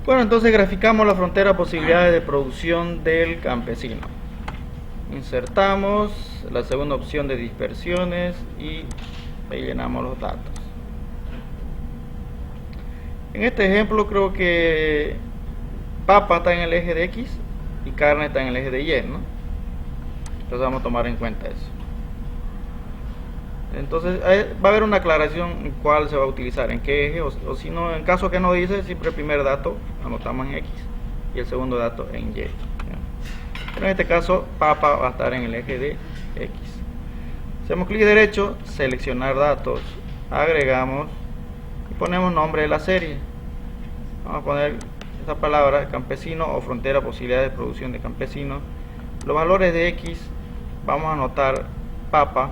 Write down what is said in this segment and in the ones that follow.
Bueno, entonces graficamos la frontera posibilidades de producción del campesino. Insertamos la segunda opción de dispersiones y ahí llenamos los datos. En este ejemplo creo que papa está en el eje de X y carne está en el eje de Y, ¿no? Entonces vamos a tomar en cuenta eso. Entonces va a haber una aclaración en cuál se va a utilizar, en qué eje, o si no, en caso que no dice, siempre el primer dato anotamos en X y el segundo dato en Y. Pero en este caso, papa va a estar en el eje de X. Hacemos clic derecho, seleccionar datos, agregamos y ponemos nombre de la serie. Vamos a poner esta palabra, campesino o frontera posibilidades de producción de campesino. Los valores de X vamos a anotar papa.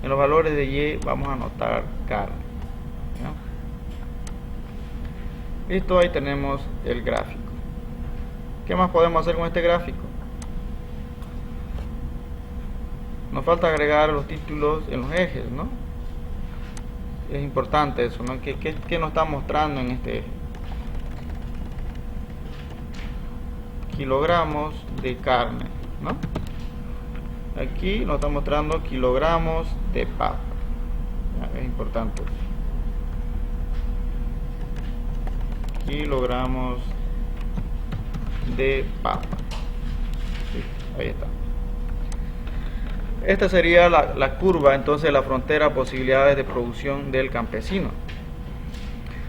En los valores de Y vamos a anotar carne. ¿Ya? Listo, ahí tenemos el gráfico. ¿Qué más podemos hacer con este gráfico? Nos falta agregar los títulos en los ejes, ¿no? Es importante eso, ¿no? ¿Qué nos está mostrando en este eje? Kilogramos de carne, ¿no? Aquí nos está mostrando kilogramos de papa. Es importante. Kilogramos de papa. Sí, ahí está. Esta sería la curva, entonces, la frontera posibilidades de producción del campesino.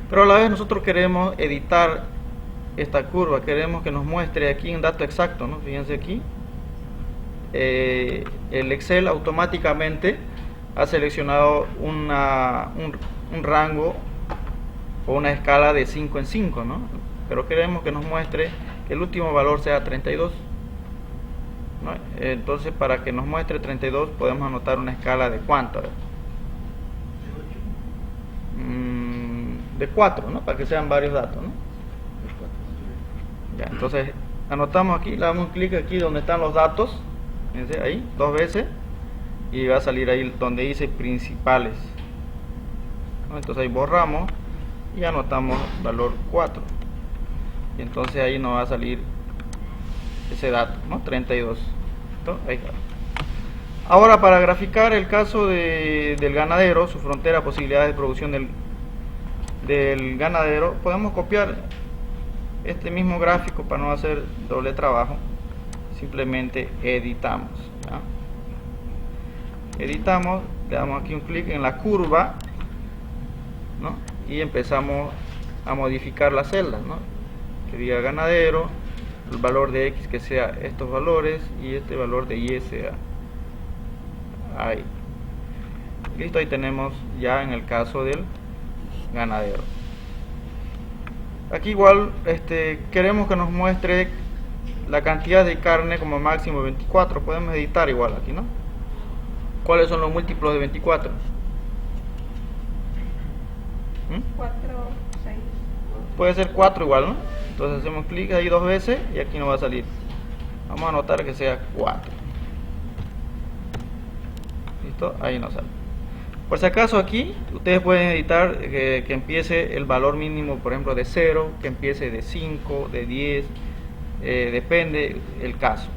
Pero a la vez nosotros queremos editar esta curva, queremos que nos muestre aquí un dato exacto, ¿no? Fíjense aquí. El Excel automáticamente ha seleccionado un rango o una escala de 5 en 5, ¿no? Pero queremos que nos muestre que el último valor sea 32, ¿no? Entonces, para que nos muestre 32 podemos anotar una escala de ¿cuánto? De 4, ¿no? Para que sean varios datos, ¿no? Ya, entonces anotamos aquí, le damos un clic aquí donde están los datos. Fíjense, ahí, 2 veces, y va a salir ahí donde dice principales, ¿no? Entonces ahí borramos y anotamos valor 4 y entonces ahí nos va a salir ese dato, ¿no? 32. Entonces, ahí está. Ahora, para graficar el caso del ganadero, su frontera, posibilidades de producción del ganadero, podemos copiar este mismo gráfico para no hacer doble trabajo. Simplemente editamos, ¿ya? Editamos, le damos aquí un clic en la curva, ¿no? Y empezamos a modificar las celdas, ¿no? Que diga ganadero, el valor de X que sea estos valores y este valor de Y sea ahí. Listo, ahí tenemos ya en el caso del ganadero. Aquí igual queremos que nos muestre la cantidad de carne como máximo 24. Podemos editar igual aquí, ¿no? ¿Cuáles son los múltiplos de 24? 4, 6. Puede ser 4 igual, ¿no? Entonces hacemos clic ahí 2 veces y aquí nos va a salir. Vamos a anotar que sea 4. ¿Listo? Ahí nos sale. Por si acaso aquí, ustedes pueden editar que empiece el valor mínimo, por ejemplo, de 0, que empiece de 5, de 10, depende el caso.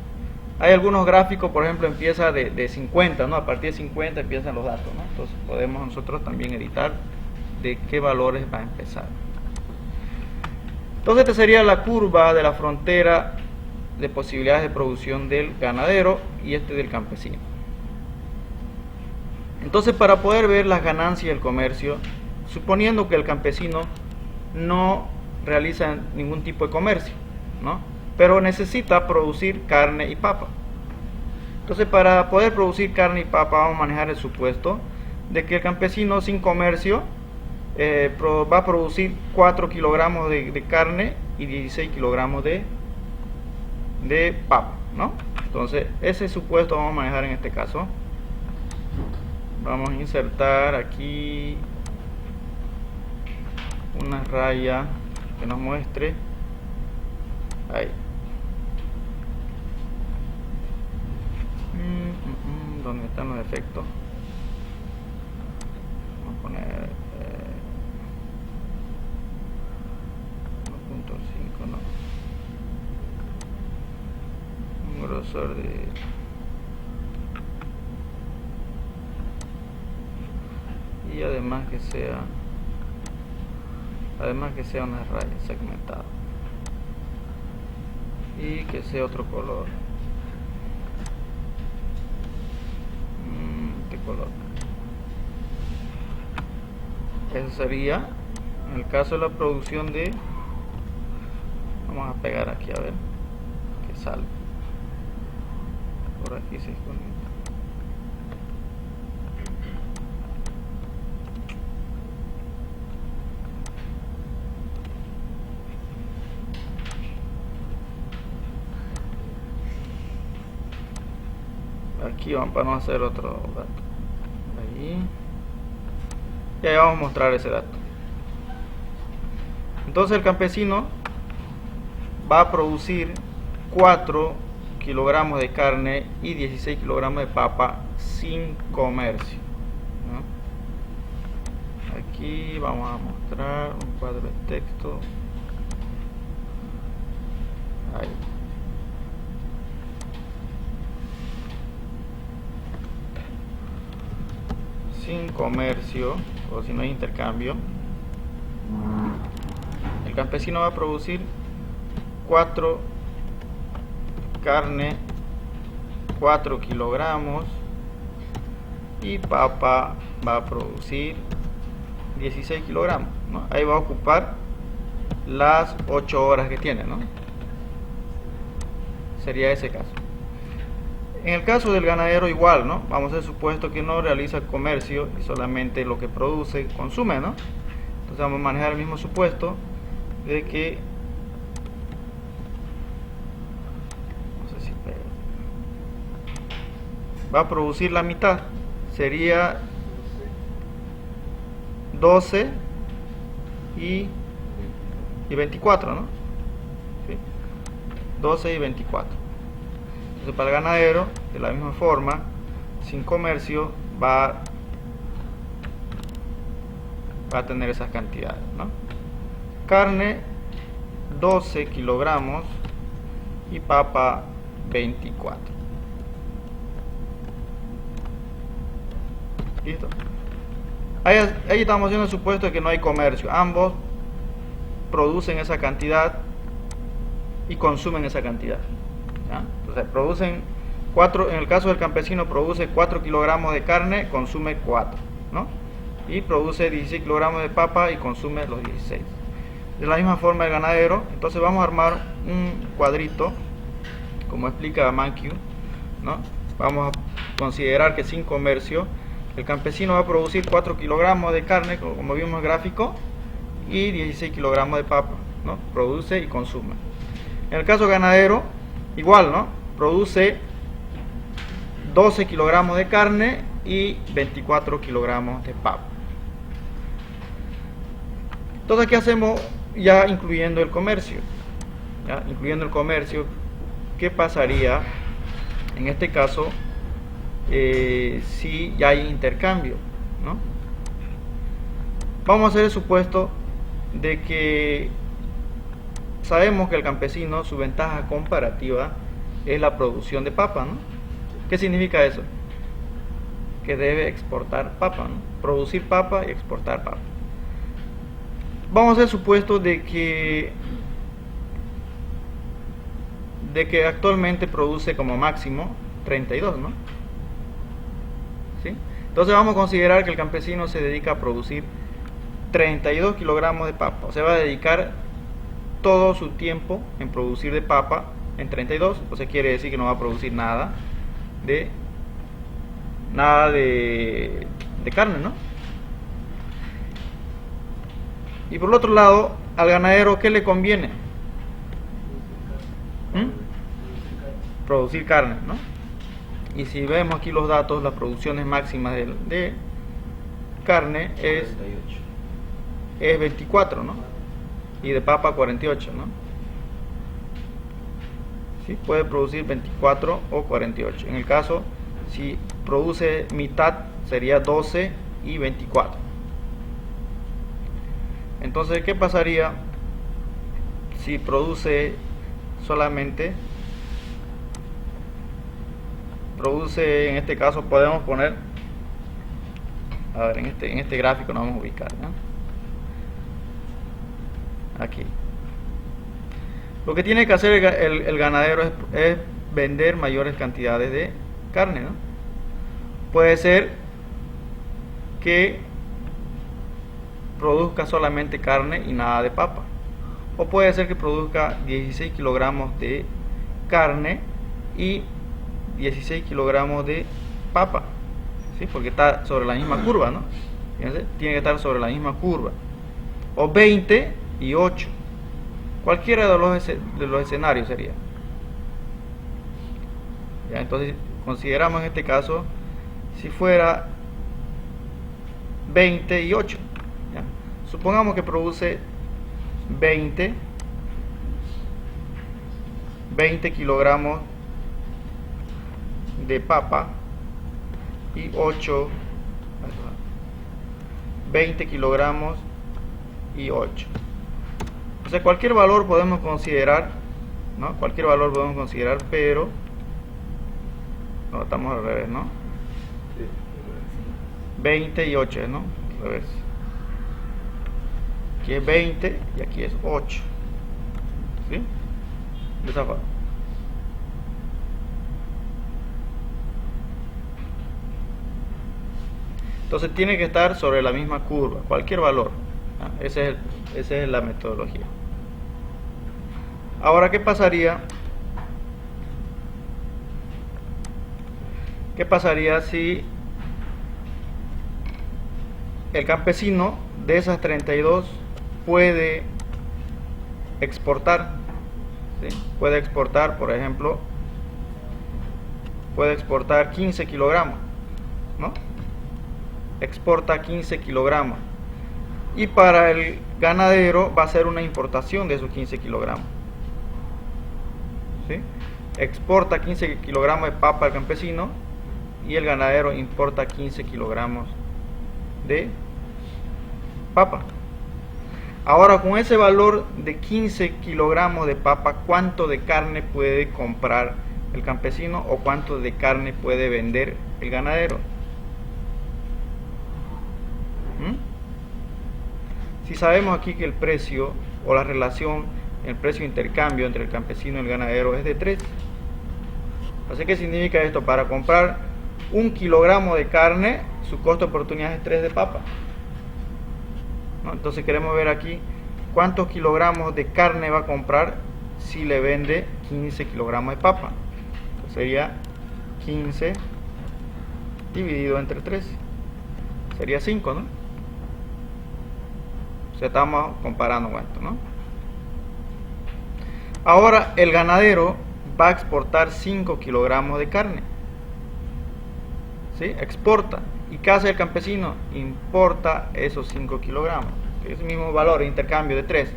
Hay algunos gráficos, por ejemplo, empieza de 50, ¿no? A partir de 50 empiezan los datos, ¿no? Entonces podemos nosotros también editar de qué valores va a empezar. Entonces esta sería la curva de la frontera de posibilidades de producción del ganadero y del campesino. Entonces, para poder ver las ganancias del comercio, suponiendo que el campesino no realiza ningún tipo de comercio, ¿no? Pero necesita producir carne y papa. Entonces, para poder producir carne y papa, vamos a manejar el supuesto de que el campesino sin comercio va a producir 4 kilogramos de carne y 16 kilogramos de papa, ¿no? Entonces, ese supuesto vamos a manejar en este caso. Vamos a insertar aquí una raya que nos muestre ahí. ¿Dónde están los efectos? Vamos a poner 1.5 grosor de y además que sea una raya segmentada y que sea otro color, este color. Eso sería en el caso de la producción de, vamos a pegar aquí a ver que sale por aquí, se conecta. Aquí vamos a hacer otro dato ahí, y ahí vamos a mostrar ese dato. Entonces el campesino va a producir 4 kilogramos de carne y 16 kilogramos de papa sin comercio, ¿no? Aquí vamos a mostrar un cuadro de texto ahí. Sin comercio, o si no hay intercambio, el campesino va a producir 4 carne, 4 kilogramos, y papa va a producir 16 kilogramos, ¿no? Ahí va a ocupar las 8 horas que tiene, ¿no? Sería ese caso. En el caso del ganadero igual, ¿no? Vamos a hacer supuesto que no realiza comercio y solamente lo que produce consume, ¿no? Entonces vamos a manejar el mismo supuesto de que, no sé si va a producir la mitad, sería 12 y 24, ¿no? ¿Sí? 12 y 24. Entonces para el ganadero, de la misma forma, sin comercio, va a tener esas cantidades, ¿no? Carne 12 kilogramos y papa 24. ¿Listo? Ahí estamos haciendo el supuesto de que no hay comercio. Ambos producen esa cantidad y consumen esa cantidad, ¿ya? Entonces producen 4, en el caso del campesino produce 4 kilogramos de carne, consume 4, ¿no? Y produce 16 kilogramos de papa y consume los 16. De la misma forma el ganadero. Entonces vamos a armar un cuadrito como explica Mankiw, ¿no? Vamos a considerar que sin comercio el campesino va a producir 4 kilogramos de carne, como vimos en el gráfico, y 16 kilogramos de papa, ¿no? Produce y consume. En el caso ganadero, igual, ¿no? Produce 12 kilogramos de carne y 24 kilogramos de papa. Entonces, ¿qué hacemos ya incluyendo el comercio? ¿Ya? Incluyendo el comercio, ¿qué pasaría en este caso si ya hay intercambio, ¿no? Vamos a hacer el supuesto de que sabemos que el campesino, su ventaja comparativa es la producción de papa, ¿no? ¿Qué significa eso? Que debe exportar papa, ¿no? Producir papa y exportar papa. Vamos a hacer supuesto de que actualmente produce como máximo 32, ¿no? ¿Sí? Entonces vamos a considerar que el campesino se dedica a producir 32 kilogramos de papa. O sea, va a dedicar todo su tiempo en producir de papa en 32. Entonces quiere decir que no va a producir nada de carne, ¿no? Y por el otro lado, al ganadero, ¿qué le conviene? Producir carne, ¿no? Y si vemos aquí los datos, las producciones máximas de carne es 24, ¿no? Y de papa 48, ¿no? ¿Sí? Puede producir 24 o 48. En el caso, si produce mitad, sería 12 y 24. Entonces, ¿qué pasaría si produce solamente produce, en este caso podemos poner, a ver, en este gráfico nos vamos a ubicar, ¿no? Aquí. Lo que tiene que hacer el ganadero es vender mayores cantidades de carne, ¿no? Puede ser que produzca solamente carne y nada de papa, o puede ser que produzca 16 kilogramos de carne y 16 kilogramos de papa, ¿sí? Porque está sobre la misma curva, ¿no? Fíjense, tiene que estar sobre la misma curva, o 20 y 8, cualquiera de los escenarios sería. ¿Ya? Entonces consideramos en este caso si fuera 20 y 8, ¿ya? Supongamos que produce 20 kilogramos de papa y 20 kilogramos y 8. O sea, cualquier valor podemos considerar, ¿no? Cualquier valor podemos considerar, pero no, estamos al revés, ¿no? 20 y 8, ¿no? Al revés. Aquí es 20 y aquí es 8. ¿Sí? De esa forma. Entonces tiene que estar sobre la misma curva, cualquier valor. Esa es la metodología. Ahora, ¿qué pasaría? ¿Qué pasaría si el campesino de esas 32 puede exportar? ¿Sí? Puede exportar, por ejemplo, puede exportar 15 kilogramos, ¿no? Exporta 15 kilogramos. Y para el ganadero va a ser una importación de esos 15 kilogramos. ¿Sí? Exporta 15 kilogramos de papa al campesino y el ganadero importa 15 kilogramos de papa. Ahora, con ese valor de 15 kilogramos de papa, ¿cuánto de carne puede comprar el campesino o cuánto de carne puede vender el ganadero? Si sabemos aquí que el precio o la relación, el precio de intercambio entre el campesino y el ganadero es de 3. Así que significa esto: para comprar 1 kilogramo de carne, su costo de oportunidad es 3 de papa, ¿no? Entonces queremos ver aquí cuántos kilogramos de carne va a comprar si le vende 15 kilogramos de papa. Entonces sería 15 dividido entre 3. Sería 5, ¿no? O sea, estamos comparando con esto, ¿no? Ahora el ganadero va a exportar 5 kilogramos de carne. ¿Sí? Exporta. ¿Y qué hace el campesino? Importa esos 5 kilogramos. Es el mismo valor de intercambio de 3.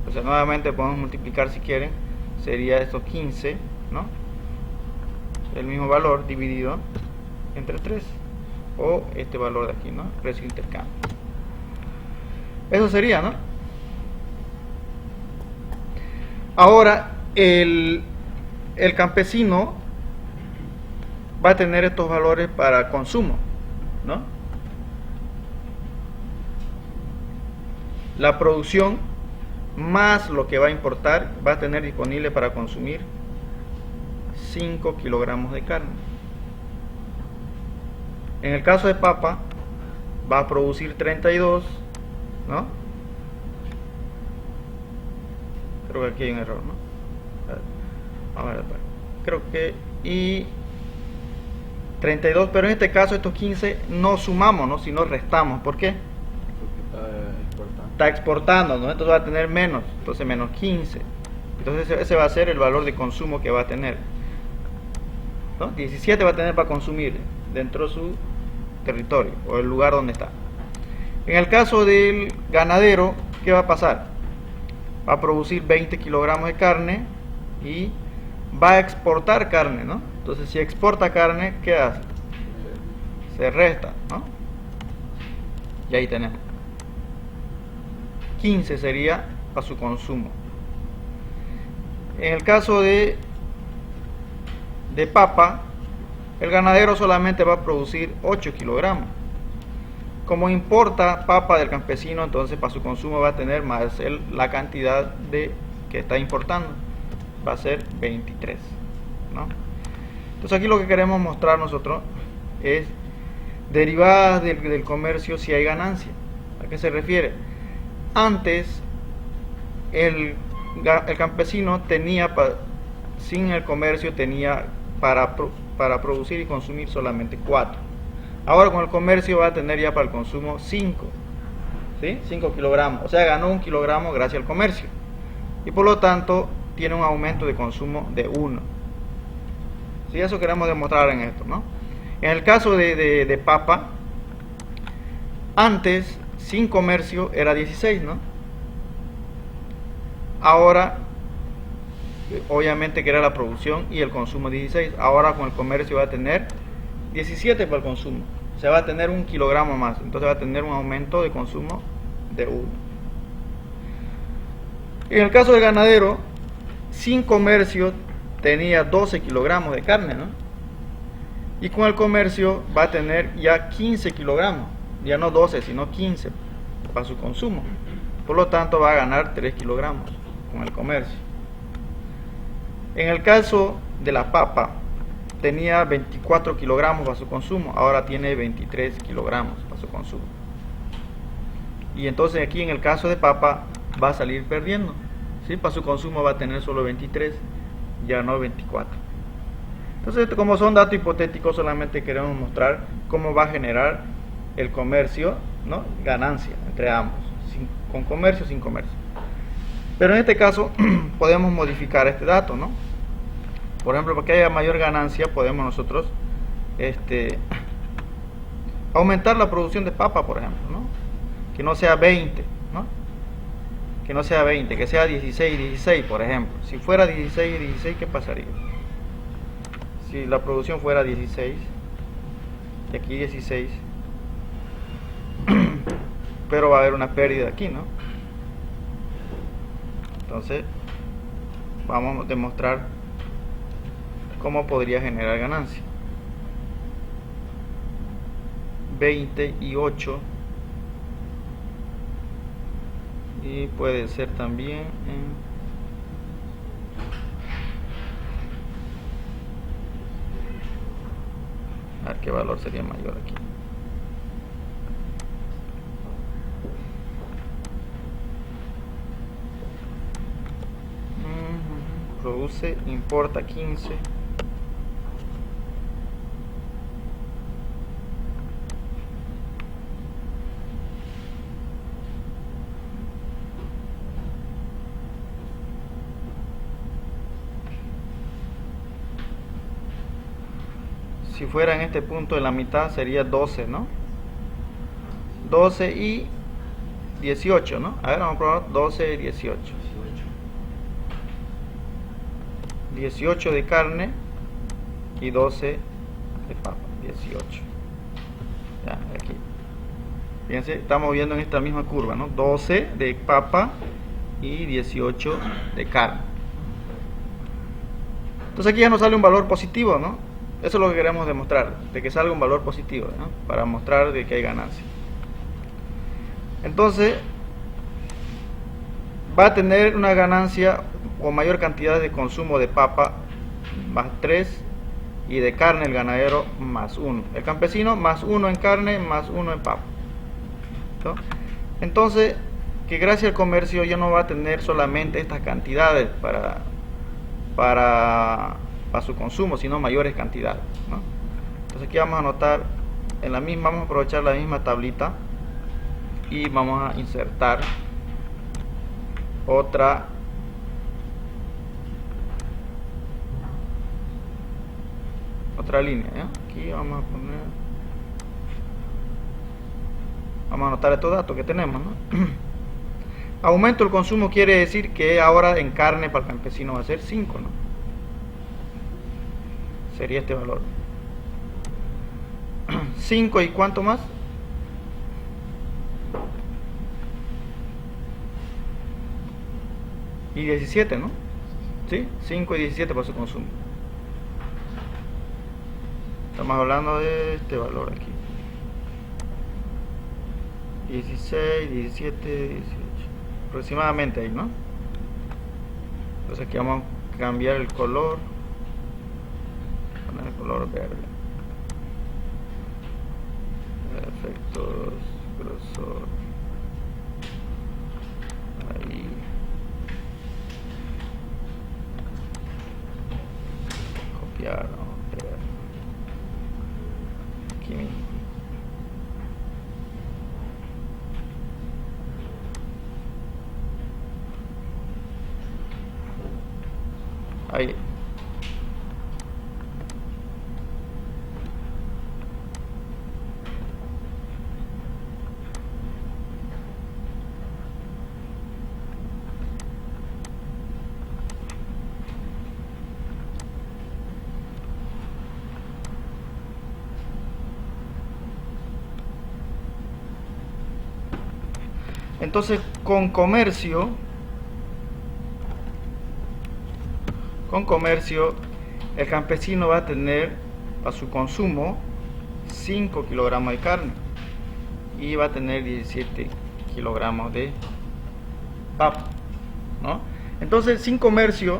O sea, nuevamente podemos multiplicar si quieren. Sería estos 15, ¿no? El mismo valor dividido entre 3. O este valor de aquí, ¿no? Precio de intercambio. Eso sería, ¿no? Ahora, el campesino va a tener estos valores para consumo, ¿no? La producción más lo que va a importar va a tener disponible para consumir 5 kilogramos de carne. En el caso de papa, va a producir 32, ¿no? Creo que aquí hay un error, ¿no? A ver, creo que... Y 32, pero en este caso estos 15 no sumamos, ¿no? Sino restamos. ¿Por qué? Porque está exportando, ¿no? Entonces va a tener menos, entonces menos 15. Entonces ese va a ser el valor de consumo que va a tener, ¿no? 17 va a tener para consumir dentro de su territorio o el lugar donde está. En el caso del ganadero, ¿qué va a pasar? Va a producir 20 kilogramos de carne y va a exportar carne, ¿no? Entonces si exporta carne, ¿qué hace? Se resta, ¿no? Y ahí tenemos 15 sería a su consumo. En el caso de papa, el ganadero solamente va a producir 8 kilogramos. Como importa papa del campesino, entonces para su consumo va a tener más la cantidad que está importando, va a ser 23, ¿no? Entonces aquí lo que queremos mostrar nosotros es derivadas del comercio si hay ganancia. ¿A qué se refiere? Antes el campesino tenía, sin el comercio tenía para producir y consumir solamente 4. Ahora con el comercio va a tener ya para el consumo 5, ¿sí? 5 kilogramos, o sea, ganó 1 kilogramo gracias al comercio. Y por lo tanto tiene un aumento de consumo de 1. ¿Sí? Eso queremos demostrar en esto, ¿no? En el caso de papa, antes sin comercio era 16, ¿no? Ahora, obviamente que era la producción y el consumo 16. Ahora con el comercio va a tener 17 para el consumo. Se va a tener 1 kilogramo más. Entonces va a tener un aumento de consumo de 1. En el caso del ganadero, sin comercio tenía 12 kilogramos de carne, ¿no? Y con el comercio va a tener ya 15 kilogramos. Ya no 12, sino 15 para su consumo. Por lo tanto va a ganar 3 kilogramos con el comercio. En el caso de la papa, tenía 24 kilogramos para su consumo, ahora tiene 23 kilogramos para su consumo. Y entonces aquí en el caso de papa va a salir perdiendo, ¿sí? Para su consumo va a tener solo 23, ya no 24. Entonces, como son datos hipotéticos, solamente queremos mostrar cómo va a generar el comercio, ¿no? Ganancia entre ambos, con comercio, sin comercio. Pero en este caso podemos modificar este dato, ¿no? Por ejemplo, para que haya mayor ganancia, podemos nosotros aumentar la producción de papa, por ejemplo, ¿no? Que no sea 20, ¿no? Que no sea 20, que sea 16, por ejemplo. Si fuera 16, ¿qué pasaría? Si la producción fuera 16, y aquí 16, pero va a haber una pérdida aquí, ¿no? Entonces, vamos a demostrar cómo podría generar ganancia. 20 y 8, y puede ser también a ver qué valor sería mayor aquí. Produce, importa 15. Si fuera en este punto de la mitad sería 12, ¿no? 12 y 18, ¿no? A ver, vamos a probar 12 y 18. 18 de carne y 12 de papa. 18. Ya, aquí. Fíjense, estamos viendo en esta misma curva, ¿no? 12 de papa y 18 de carne. Entonces aquí ya nos sale un valor positivo, ¿no? Eso es lo que queremos demostrar, de que salga un valor positivo, ¿no? Para mostrar de que hay ganancia. Entonces, va a tener una ganancia o mayor cantidad de consumo de papa más 3 y de carne el ganadero más 1. El campesino más 1 en carne más 1 en papa. ¿No? Entonces, que gracias al comercio ya no va a tener solamente estas cantidades para su consumo, sino mayores cantidades, ¿no? Entonces aquí vamos a anotar vamos a aprovechar la misma tablita y vamos a insertar otra línea, ¿ya? Aquí vamos a anotar estos datos que tenemos, ¿no? Aumento el consumo quiere decir que ahora en carne para el campesino va a ser 5, ¿no? Sería este valor. 5 y ¿cuánto más? Y 17, ¿no? ¿Sí? 5 y 17 para su consumo. Estamos hablando de este valor aquí. 16, 17, 18. Aproximadamente ahí, ¿no? Entonces aquí vamos a cambiar el color. Poner el color verde. Efectos, grosor. Ahí. Copiar, ¿no? Pegar. Aquí mismo. Ahí. Entonces, con comercio, el campesino va a tener a su consumo 5 kilogramos de carne y va a tener 17 kilogramos de papa, ¿no? Entonces, sin comercio,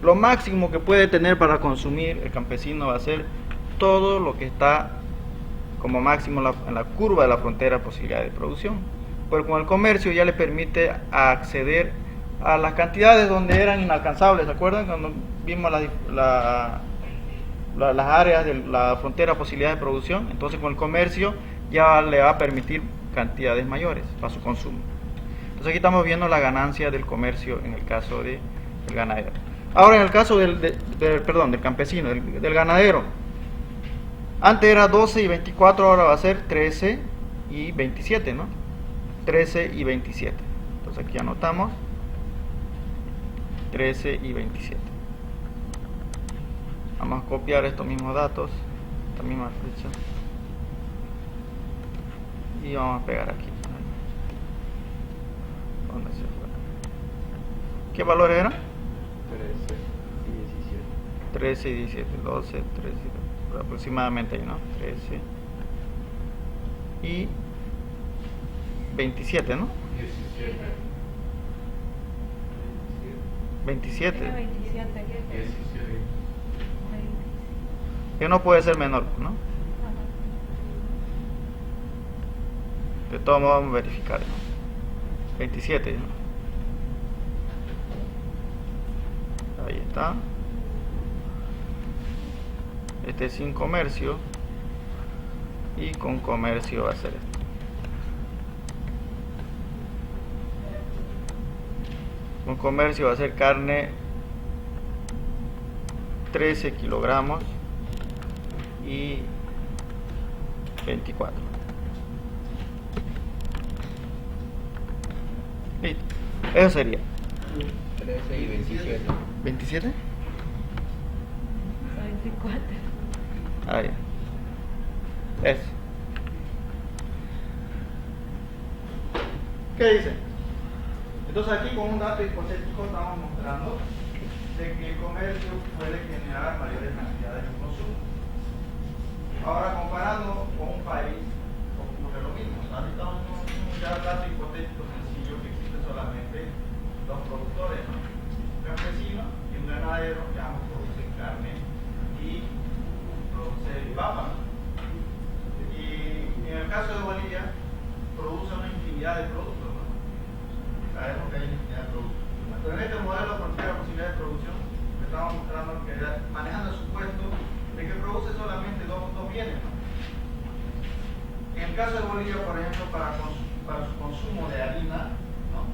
lo máximo que puede tener para consumir el campesino va a ser todo lo que está como máximo en la curva de la frontera de posibilidad de producción. Pero con el comercio ya le permite acceder a las cantidades donde eran inalcanzables. ¿Se acuerdan cuando vimos las áreas de la frontera de posibilidad de producción? Entonces con el comercio ya le va a permitir cantidades mayores para su consumo. Entonces aquí estamos viendo la ganancia del comercio en el caso del ganadero. Ahora en el caso del campesino, del ganadero, antes era 12 y 24, ahora va a ser 13 y 27, ¿no? 13 y 27. Entonces aquí anotamos 13 y 27. Vamos a copiar estos mismos datos, esta misma fecha, y vamos a pegar aquí. ¿Dónde se fue? ¿Qué valores eran? 13 y 17, 12, 13, aproximadamente ahí, ¿no? 13 y 27, ¿no? 27. 27. Que no puede ser menor, ¿no? De todos modos vamos a verificar, ¿no? 27, ¿no? Ahí está. Este es sin comercio. Y con comercio va a ser esto. Con comercio va a ser carne 13 kilogramos y 24. Listo. Eso sería 13 y 27. 27. 24. Ahí. Eso. ¿Qué dice? Entonces aquí con un dato hipotético estamos mostrando de que el comercio puede generar mayores cantidades de consumo. Ahora comparando con un país ocurre lo mismo. Ahorita estamos en un dato hipotético sencillo que existe solamente dos productores, ¿no? Un campesino y un ganadero que ambos producen carne y producen papa. Y en el caso de Bolivia produce una infinidad de productos, ¿no? Sabemos que hay infinidad de productos. Pero en este modelo de frontera de posibilidad de producción le estamos mostrando que manejando el supuesto de que produce solamente dos bienes, ¿no? En el caso de Bolivia, por ejemplo, para su consumo de harina, ¿no?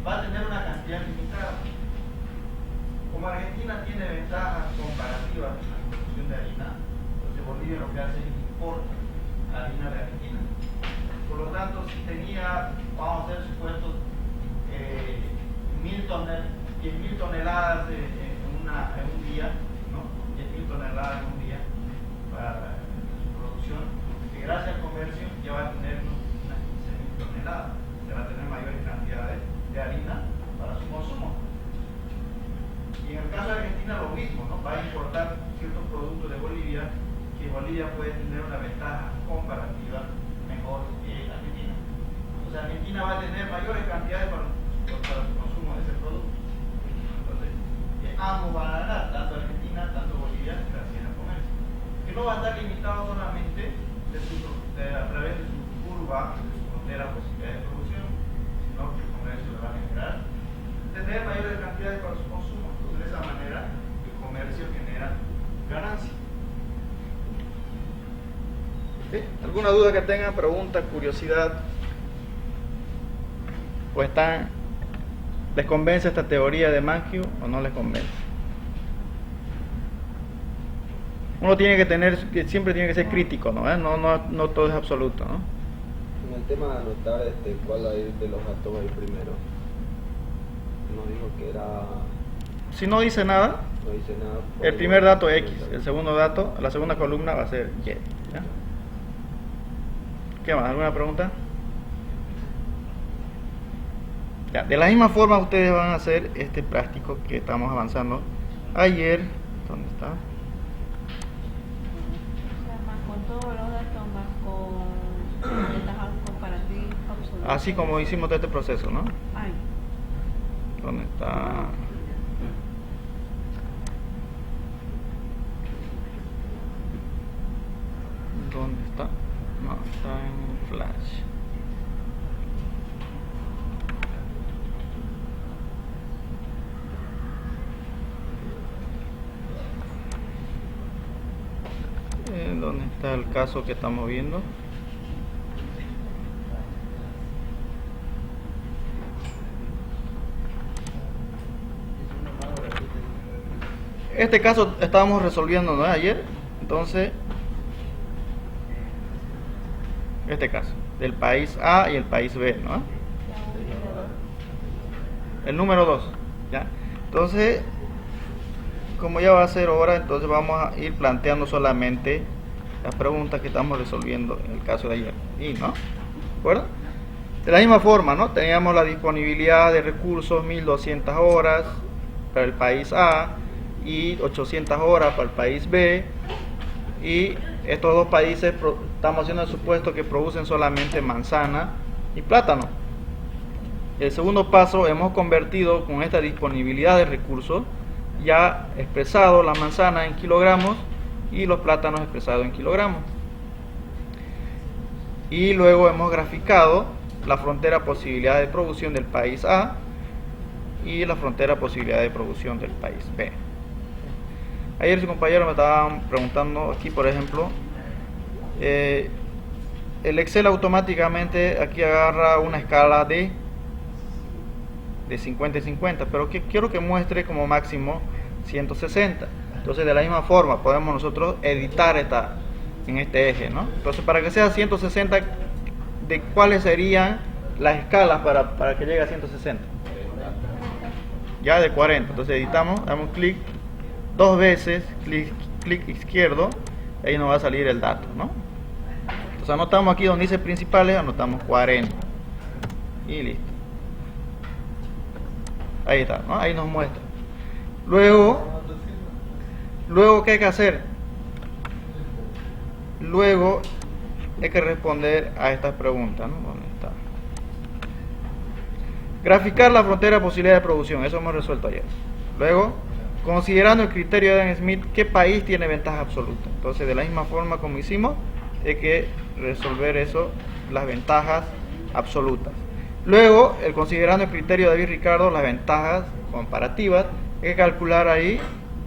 Va a tener una cantidad limitada. Como Argentina tiene ventajas comparativas en la producción de harina, entonces Bolivia lo que hace es importa harina de Argentina. Por lo tanto, si tenía, vamos a hacer supuestos, 10.000 toneladas en un día, ¿no? 10.000 toneladas en un día para su producción, que gracias al comercio ya va a tener unas 15.000 toneladas, se va a tener mayores cantidades de harina para su consumo. Y en el caso de Argentina lo mismo, ¿no? Va a importar ciertos productos de Bolivia que Bolivia puede tener una ventaja comparativa mejor que Argentina. O sea, Argentina va a tener mayores cantidades para su consumo de ese producto. Entonces, ambos van a ganar, tanto Argentina, tanto Bolivia, gracias al comercio. Que no va a estar limitado solamente a través de su curva, de su frontera posibilidad de producción, sino que el comercio le va a generar tener mayores cantidades para su consumo. Entonces, de esa manera, el comercio genera ganancia. ¿Sí? ¿Alguna duda que tengan? Pregunta, curiosidad. ¿O les convence esta teoría de Mankiw o no les convence? Uno tiene que siempre tiene que ser crítico, ¿no? No todo es absoluto, ¿no? En el tema de anotar cuál de los datos va a ir primero. Nos dijo que era... Si no dice nada, No dice nada. el primer dato es X, el segundo dato, la segunda columna va a ser Y. ¿Ya? ¿Qué más? ¿Alguna pregunta? Ya, de la misma forma ustedes van a hacer este práctico que estamos avanzando ayer. ¿Dónde está? O sea, más con todos los datos, más con ventajas comparativas absolutas. Así como hicimos todo este proceso, ¿no? Ay, ¿Dónde está? ¿Dónde está? No, está en Flash. ¿Dónde está el caso que estamos viendo? Este caso estábamos resolviendo, ¿no? Ayer. Entonces, este caso, del país A y el país B, ¿no? El número 2, ¿ya? Entonces, como ya va a ser hora, entonces vamos a ir planteando solamente las preguntas que estamos resolviendo en el caso de ayer. ¿Y no? ¿De acuerdo? De la misma forma, ¿no? Teníamos la disponibilidad de recursos 1200 horas para el país A y 800 horas para el país B, y estos dos países estamos haciendo el supuesto que producen solamente manzana y plátano. El segundo paso, hemos convertido con esta disponibilidad de recursos ya expresado la manzana en kilogramos y los plátanos expresados en kilogramos, y luego hemos graficado la frontera posibilidad de producción del país A y la frontera posibilidad de producción del país B. Ayer su compañero me estaba preguntando aquí, por ejemplo, el Excel automáticamente aquí agarra una escala de 50 y 50, pero quiero que muestre como máximo 160. Entonces, de la misma forma podemos nosotros editar en este eje, ¿no? Entonces, para que sea 160, ¿de cuáles serían las escalas para que llegue a 160? Ya de 40. Entonces editamos, damos clic dos veces, clic izquierdo, ahí nos va a salir el dato, ¿no? Entonces anotamos aquí donde dice principales, anotamos 40 y listo. Ahí está, ¿no? Ahí nos muestra. Luego, ¿qué hay que hacer? Luego hay que responder a estas preguntas, ¿no? ¿Dónde está? Graficar la frontera de posibilidad de producción, eso hemos resuelto ayer. Luego, considerando el criterio de Adam Smith, ¿qué país tiene ventaja absoluta? Entonces, de la misma forma como hicimos, hay que resolver eso, las ventajas absolutas. Luego, considerando el criterio de David Ricardo, las ventajas comparativas, hay que calcular ahí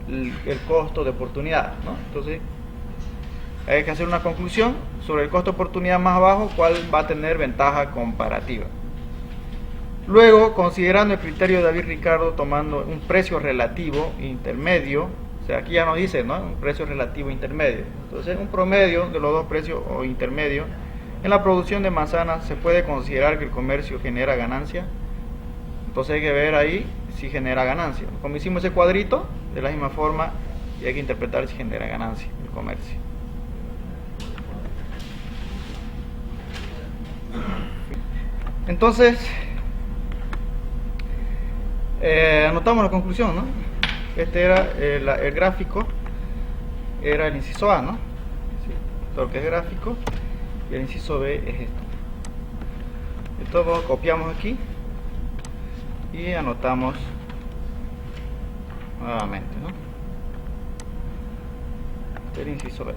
el costo de oportunidad, ¿no? Entonces, hay que hacer una conclusión sobre el costo de oportunidad más bajo, cuál va a tener ventaja comparativa. Luego, considerando el criterio de David Ricardo, tomando un precio relativo intermedio, o sea, aquí ya nos dice, ¿no? Un precio relativo intermedio. Entonces, un promedio de los dos precios o intermedio. En la producción de manzanas, ¿se puede considerar que el comercio genera ganancia? Entonces hay que ver ahí si genera ganancia. Como hicimos ese cuadrito, de la misma forma, y hay que interpretar si genera ganancia el comercio. Entonces, anotamos la conclusión, ¿no? Este era el gráfico, era el inciso A, ¿no? todo lo que es gráfico, y el inciso B es esto. Entonces copiamos aquí y anotamos nuevamente, ¿no? El inciso B.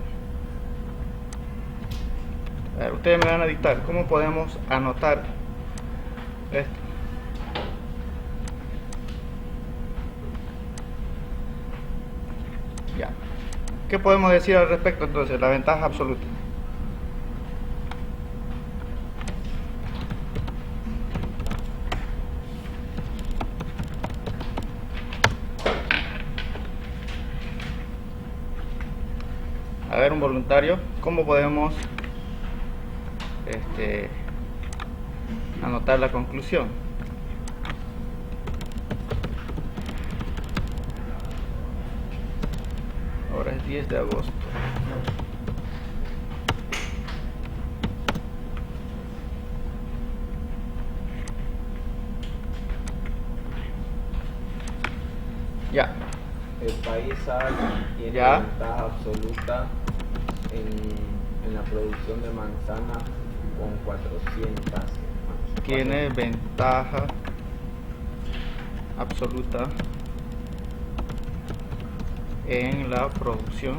A ver, ustedes me van a dictar cómo podemos anotar esto. Ya. ¿Qué podemos decir al respecto entonces? La ventaja absoluta. A ver, un voluntario, ¿cómo podemos anotar la conclusión? Ahora es 10 de agosto. Ya. El país A tiene Ya. ventaja absoluta en la producción de manzanas con 400 manzanas. Tiene ventaja absoluta en la producción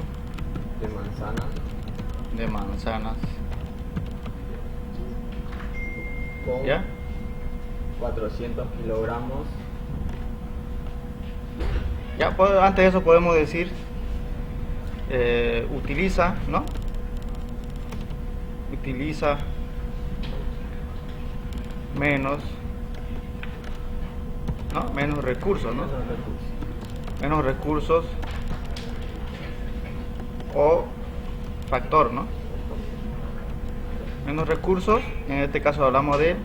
de de manzanas. con ¿Ya? 400 kilogramos. Ya, pues, antes de eso podemos decir utiliza, ¿no? Utiliza menos, ¿no? Menos recursos, ¿no? Menos recursos o factor, ¿no? Menos recursos, en este caso hablamos de,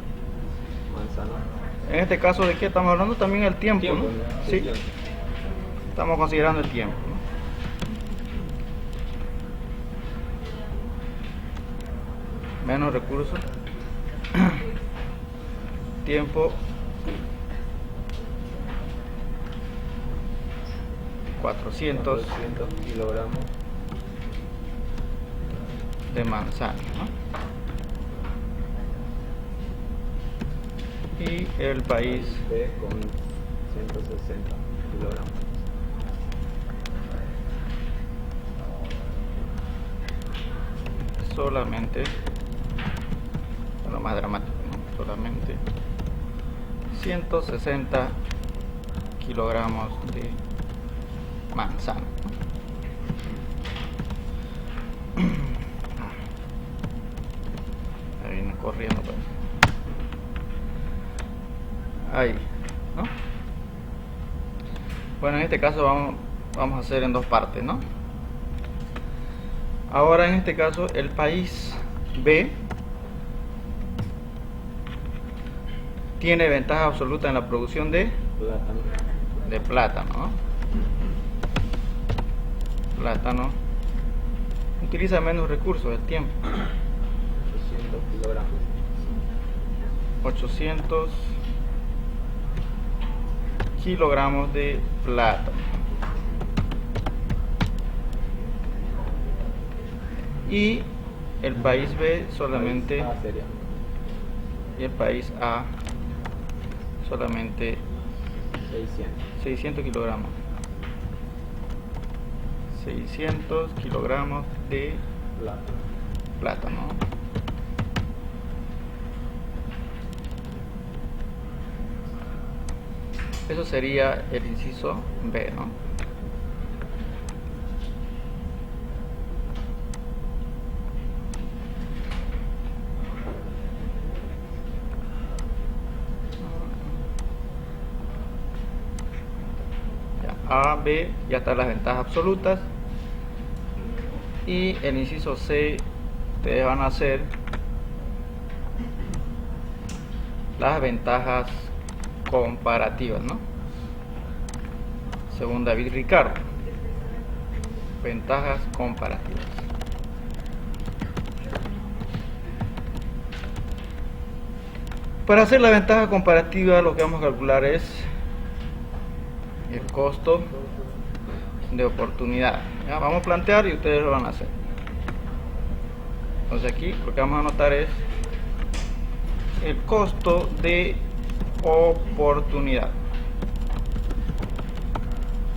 Manzana. en este caso de qué estamos hablando, también el tiempo, ¿no? ¿no? Sí, Tiempo. estamos considerando el tiempo, ¿no? Menos recursos, tiempo, 400 400 kilogramos de manzana, ¿no? Y el país B con 160 kilogramos. solamente, lo más dramático, ¿no? Solamente 160 kilogramos de manzana, ¿no? Ahí viene corriendo, pues. Ahí, ¿no? Bueno, en este caso vamos a hacer en dos partes, ¿no? Ahora en este caso el país B tiene ventaja absoluta en la producción de plátano, ¿no? Plátano utiliza menos recursos, el tiempo. 800 kilogramos. 800 kilogramos de plátano. Y el país B solamente, Ah, sería y el país A solamente 600. 600 kilogramos. 600 kilogramos de plátano. Eso sería el inciso B, ¿no? A, B, ya están las ventajas absolutas. Y el inciso C, ustedes van a hacer las ventajas comparativas, ¿no? Según David Ricardo. Ventajas comparativas. Para hacer la ventaja comparativa, lo que vamos a calcular es el costo de oportunidad. ¿Ya? Vamos a plantear y ustedes lo van a hacer. Entonces aquí lo que vamos a anotar es el costo de oportunidad.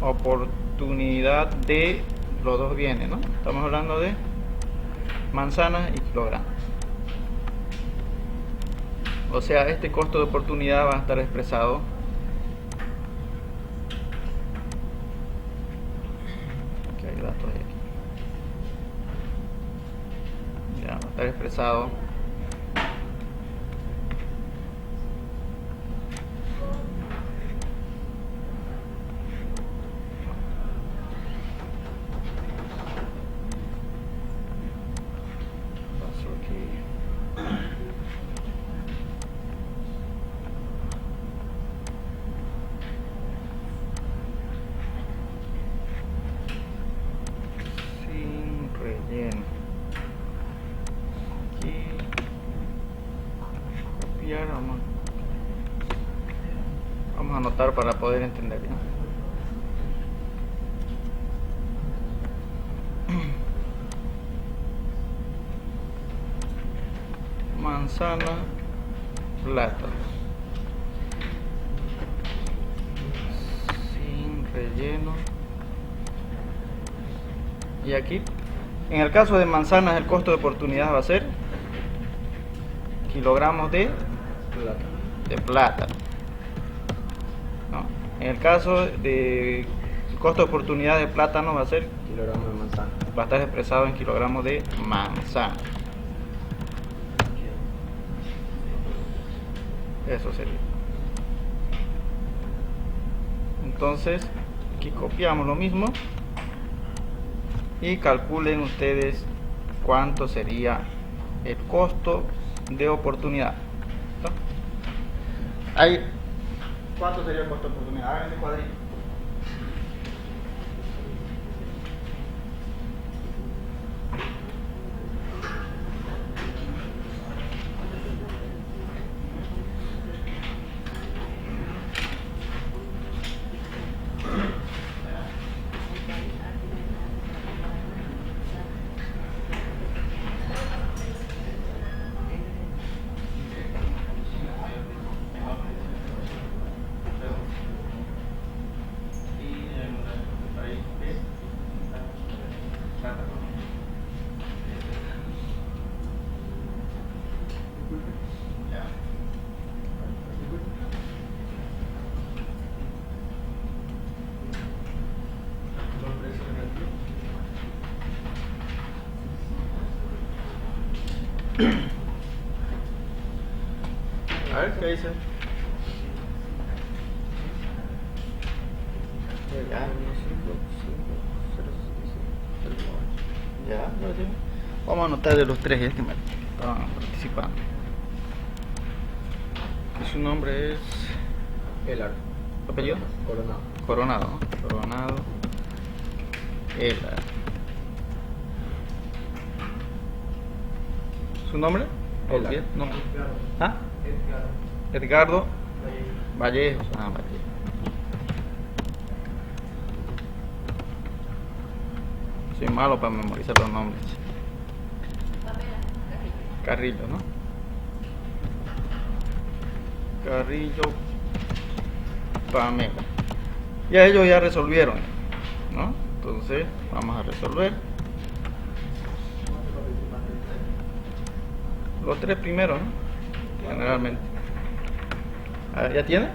Oportunidad de los dos bienes, ¿no? Estamos hablando de manzanas y kilogramos. O sea, este costo de oportunidad va a estar expresado aquí hay datos aquí. Ya, va a estar expresado sin relleno. Aquí copiar, vamos a anotar para poder entender bien. Manzana, plátano, sin relleno. Y aquí, en el caso de manzanas, el costo de oportunidad va a ser kilogramos de plátano, ¿no? En el caso de costo de oportunidad de plátano va a ser kilogramos de manzana. va a estar expresado en kilogramos de manzana. Eso sería. Entonces aquí copiamos lo mismo y calculen ustedes cuánto sería el costo de oportunidad. ¿No? Ahí, ¿cuánto sería el costo de oportunidad? Hagan el cuadrito. A ver, ¿qué dice? Ya, lo digo. Vamos a anotar de los tres que me estaban participando. Y su nombre es Elar. ¿apellido? Coronado. Coronado, ¿no? Coronado Elar. ¿Su nombre? Elar. ¿Bien? No. ¿Ah? Edgardo Vallejos. Ah, Vallejos. Soy malo para memorizar los nombres. Carrillo, ¿no? Carrillo Pamela. Ya ellos ya resolvieron, ¿no? Entonces vamos a resolver los tres primeros, ¿no? Generalmente. A ver, ¿ya tiene?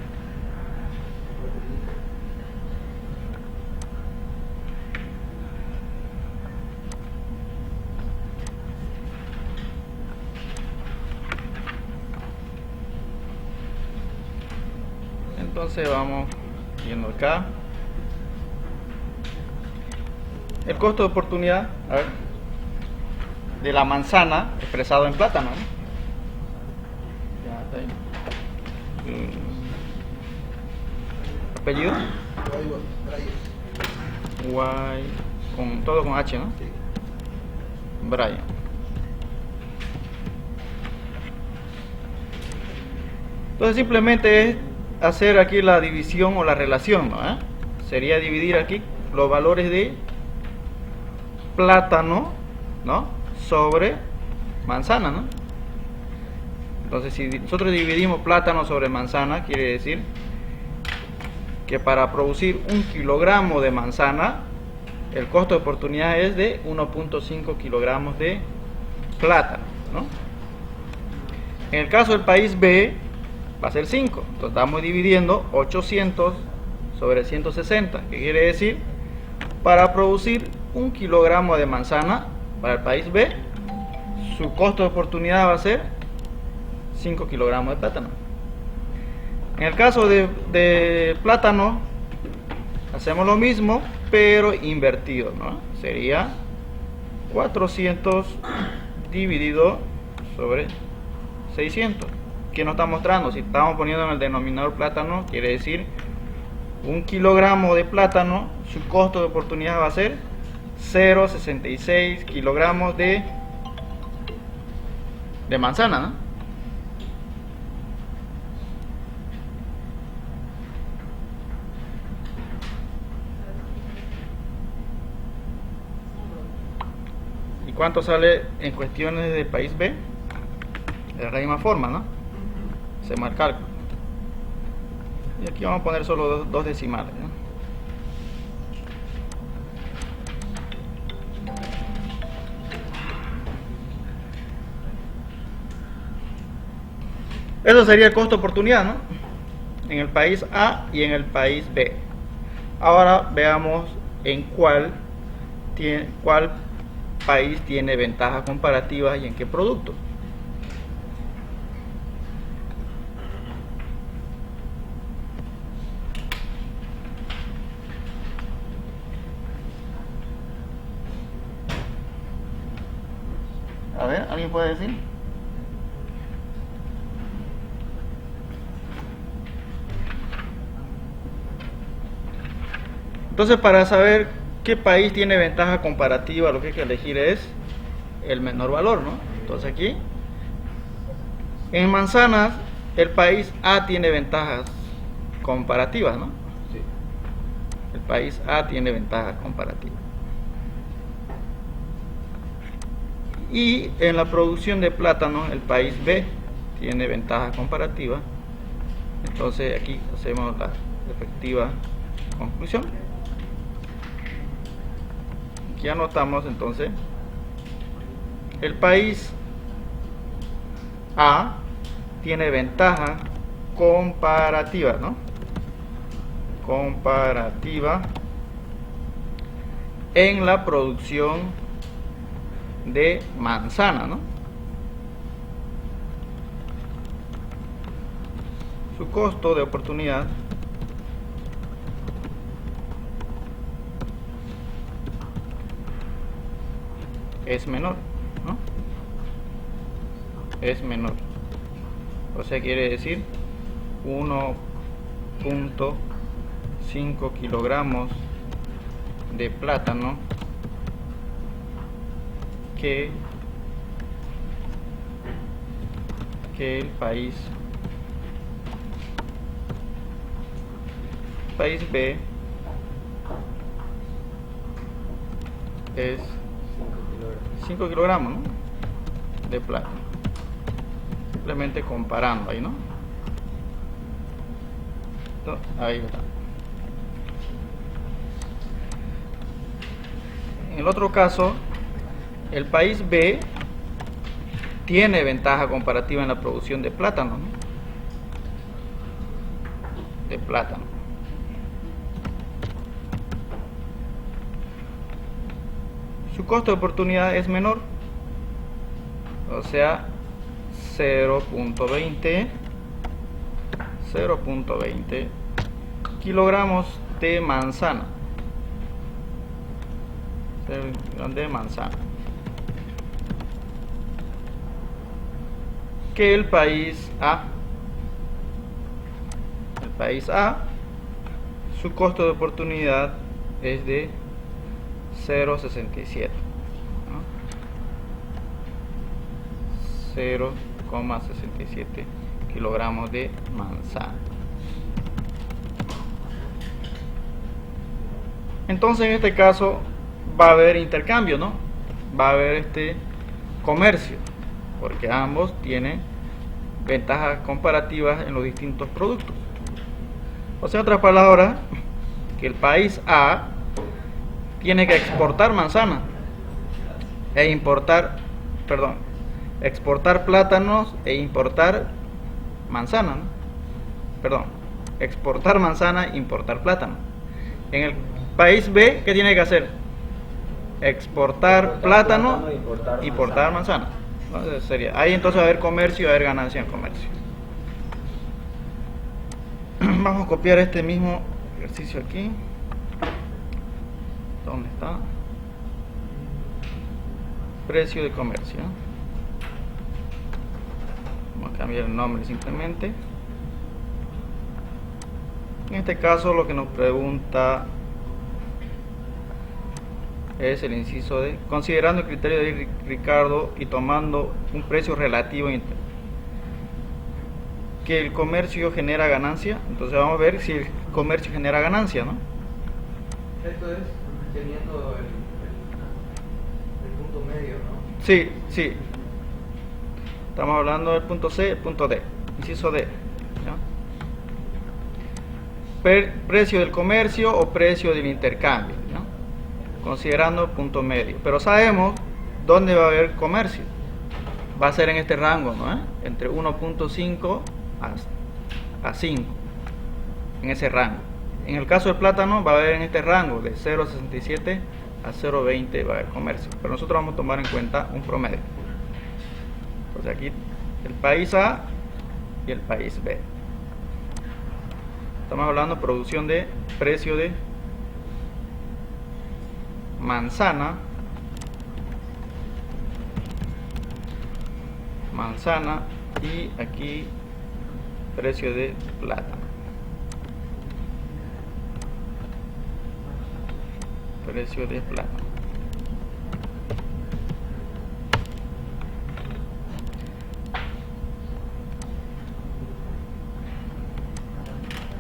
Entonces vamos viendo acá el costo de oportunidad, a ver, de la manzana expresado en plátano, ¿no? Ya está ahí. ¿Apellido? Guay, con todo con H, ¿no? Sí. Brian. Entonces simplemente es hacer aquí la división o la relación, ¿no? Sería dividir aquí los valores de plátano, ¿no? Sobre manzana, ¿no? Entonces, si nosotros dividimos plátano sobre manzana, quiere decir que para producir 1 kilogramo de manzana, el costo de oportunidad es de 1.5 kilogramos de plátano, ¿no? En el caso del país B, va a ser 5. Entonces, estamos dividiendo 800 sobre 160, que quiere decir, para producir 1 kilogramo de manzana para el país B, su costo de oportunidad va a ser 5 kilogramos de plátano. En el caso de plátano, hacemos lo mismo, pero invertido, ¿no? Sería 400 dividido sobre 600. ¿Qué nos está mostrando? Si estamos poniendo en el denominador plátano, quiere decir 1 kilogramo de plátano, su costo de oportunidad va a ser 0,66 kilogramos de manzana, ¿no? ¿Y cuánto sale en cuestiones de país B? De la misma forma, ¿no? Hacemos el cálculo. Y aquí vamos a poner solo dos decimales, ¿no? Eso sería el costo de oportunidad, ¿no? En el país A y en el país B. Ahora veamos en cuál país tiene ventajas comparativas y en qué producto. A ver, ¿alguien puede decir? Entonces, para saber qué país tiene ventaja comparativa, lo que hay que elegir es el menor valor, ¿no? Entonces aquí, en manzanas, el país A tiene ventajas comparativas, ¿no? Sí. El país A tiene ventajas comparativas. Y en la producción de plátano, el país B tiene ventaja comparativa. Entonces aquí hacemos la efectiva conclusión. Aquí anotamos entonces el país A tiene ventaja comparativa, ¿no? Comparativa en la producción de manzana, ¿no? Su costo de oportunidad es menor, ¿no? Es menor. O sea, quiere decir 1.5 kilogramos de plátano que el país B es 5 kilogramos, ¿no? De plátano. Simplemente comparando ahí, ¿no? Entonces, ahí está. En el otro caso, el país B tiene ventaja comparativa en la producción de plátano, ¿no? De plátano. Su costo de oportunidad es menor, o sea, 0.20 kilogramos de manzana. De manzana. Que el país A. El país A, su costo de oportunidad es de 0.67, ¿no? 0,67 kilogramos de manzana. Entonces, en este caso va a haber intercambio, ¿no? Va a haber comercio. porque ambos tienen ventajas comparativas en los distintos productos. O sea, en otras palabras, que el país A tiene que exportar manzana e exportar plátanos e importar manzana, ¿no? Exportar manzana e importar plátano. En el país B, ¿qué tiene que hacer? Exportar plátano e importar manzana. Entonces sería, ahí entonces va a haber comercio y va a haber ganancia en comercio. Vamos a copiar este mismo ejercicio aquí. ¿Dónde está? Precio de comercio. Vamos a cambiar el nombre simplemente. En este caso lo que nos pregunta es el inciso de: considerando el criterio de Ricardo y tomando un precio relativo que el comercio genera ganancia. Entonces vamos a ver si el comercio genera ganancia, ¿no? Esto es teniendo el punto medio, ¿no? Sí, sí. Estamos hablando del punto C, el punto D, inciso D, ¿ya? Precio del comercio o precio del intercambio, ¿no? Considerando punto medio. Pero sabemos dónde va a haber comercio. Va a ser en este rango, ¿no? Entre 1.5 a 5. En ese rango. En el caso del plátano va a haber en este rango de 0.67 a 0.20 va a haber comercio. Pero nosotros vamos a tomar en cuenta un promedio. Entonces aquí el país A y el país B. Estamos hablando de producción de precio de manzana y aquí precio de plátano. Precio de plátano.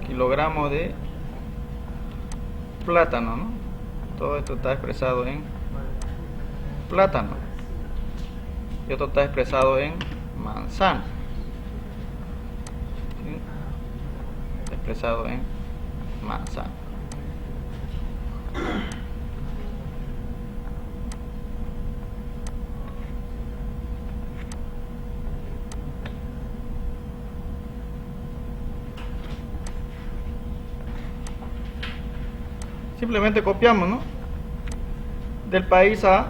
Kilogramos de plátano, ¿no? Todo esto está expresado en plátano y esto está expresado en manzana, ¿sí? Está expresado en manzana. Simplemente copiamos, ¿no? Del país A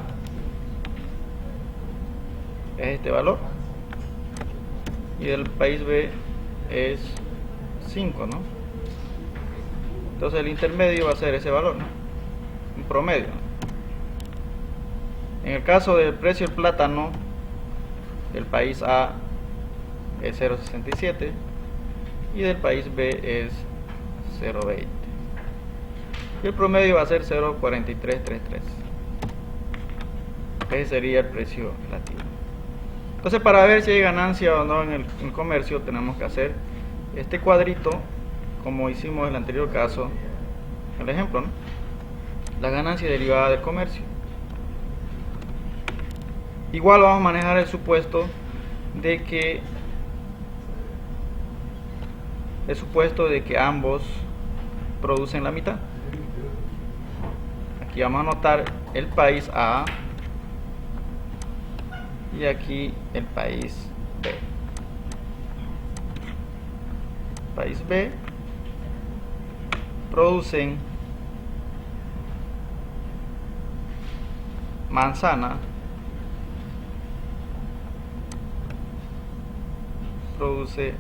es este valor y del país B es 5, ¿no? Entonces el intermedio va a ser ese valor, ¿no? Un promedio, ¿no? En el caso del precio del plátano, del país A es 0.67 y del país B es 0.20. Y el promedio va a ser 0.4333. Ese sería el precio relativo. Entonces, para ver si hay ganancia o no en el comercio, tenemos que hacer este cuadrito, como hicimos en el anterior caso, el ejemplo, ¿no? La ganancia derivada del comercio. Igual vamos a manejar el supuesto de que ambos producen la mitad. Aquí vamos a anotar el país A y aquí el país B. País B producen manzana, produce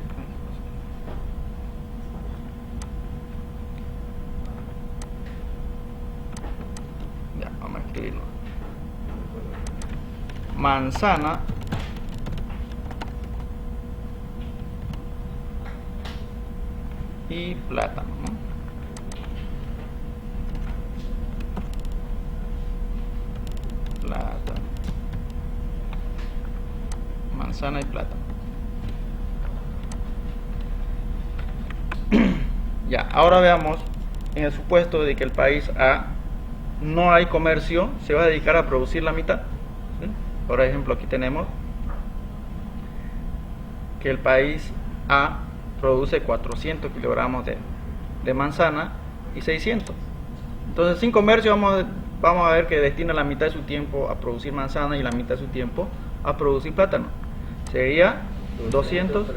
manzana y plátano, ¿no? Plátano, manzana y plátano. Ya, ahora veamos en el supuesto de que el país A no hay comercio, se va a dedicar a producir la mitad. ¿Sí? Por ejemplo, aquí tenemos que el país A produce 400 kilogramos de manzana y 600. Entonces, sin comercio vamos a ver que destina la mitad de su tiempo a producir manzana y la mitad de su tiempo a producir plátano. Sería 200,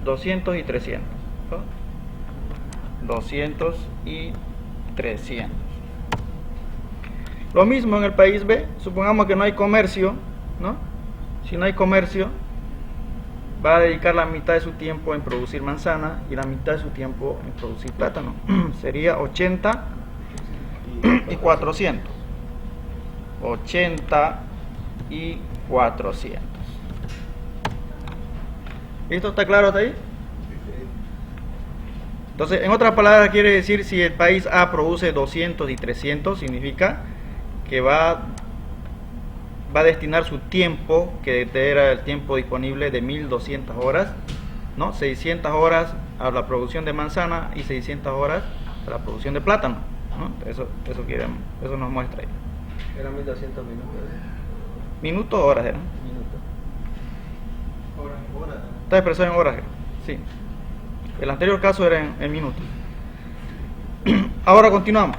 200 y 300. ¿no? 200 y 300. Lo mismo en el país B. Supongamos que no hay comercio, ¿no? Si no hay comercio, va a dedicar la mitad de su tiempo en producir manzana y la mitad de su tiempo en producir plátano. Sería 80 y 400. 80 y 400. ¿Listo? ¿Está claro hasta ahí? Entonces, en otras palabras, quiere decir, si el país A produce 200 y 300, significa que va a destinar su tiempo, que era el tiempo disponible de 1200 horas, ¿no? 600 horas a la producción de manzana y 600 horas a la producción de plátano, ¿no? Eso nos muestra ahí. Eran 1200 minutos. Minutos o horas eran. Minutos. Horas. Está expresado en horas, sí. El anterior caso era en minutos. Ahora continuamos.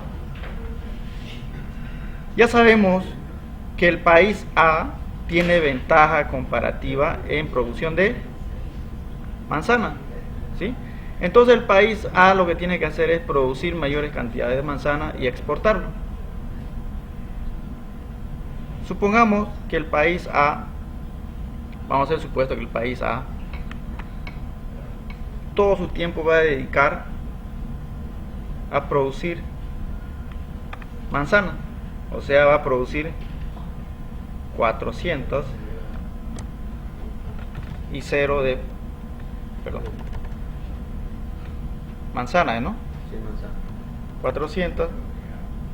Ya sabemos que el país A tiene ventaja comparativa en producción de manzana, ¿sí? Entonces el país A lo que tiene que hacer es producir mayores cantidades de manzana y exportarlo. Supongamos que el país A, vamos a hacer supuesto que el país A todo su tiempo va a dedicar a producir manzana, o sea, va a producir 400 y 0 de manzana, ¿no? Sí, manzana. 400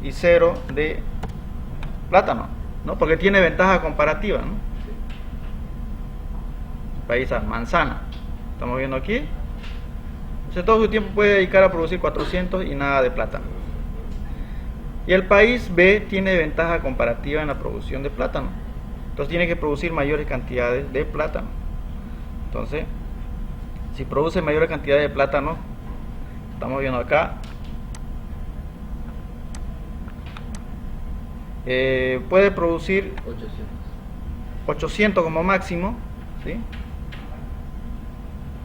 y 0 de plátano, ¿no? Porque tiene ventaja comparativa, ¿no? País A, manzana. Estamos viendo aquí. Entonces todo su tiempo puede dedicar a producir 400 y nada de plátano. Y el país B tiene ventaja comparativa en la producción de plátano. Entonces tiene que producir mayores cantidades de plátano. Entonces, si produce mayores cantidades de plátano, estamos viendo acá, puede producir 800 como máximo, ¿sí?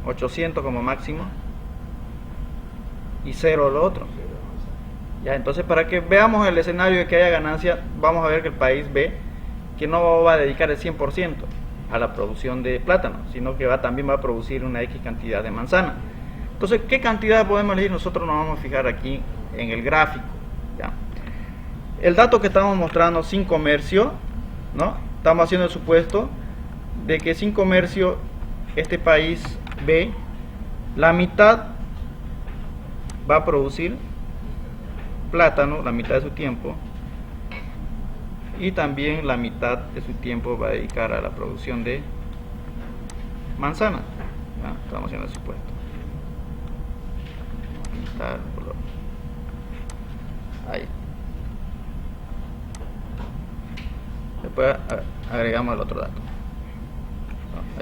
800 como máximo y 0 lo otro. Ya, entonces para que veamos el escenario de que haya ganancia, vamos a ver que el país B que no va a dedicar el 100% a la producción de plátano, sino que también va a producir una X cantidad de manzana. Entonces, ¿qué cantidad podemos elegir? Nosotros nos vamos a fijar aquí en el gráfico, ¿ya? El dato que estamos mostrando sin comercio, ¿no? Estamos haciendo el supuesto de que sin comercio este país B, la mitad va a producir plátano, la mitad de su tiempo, y también la mitad de su tiempo va a dedicar a la producción de manzana. ¿Ya? Estamos haciendo el supuesto. Ahí. Después agregamos el otro dato.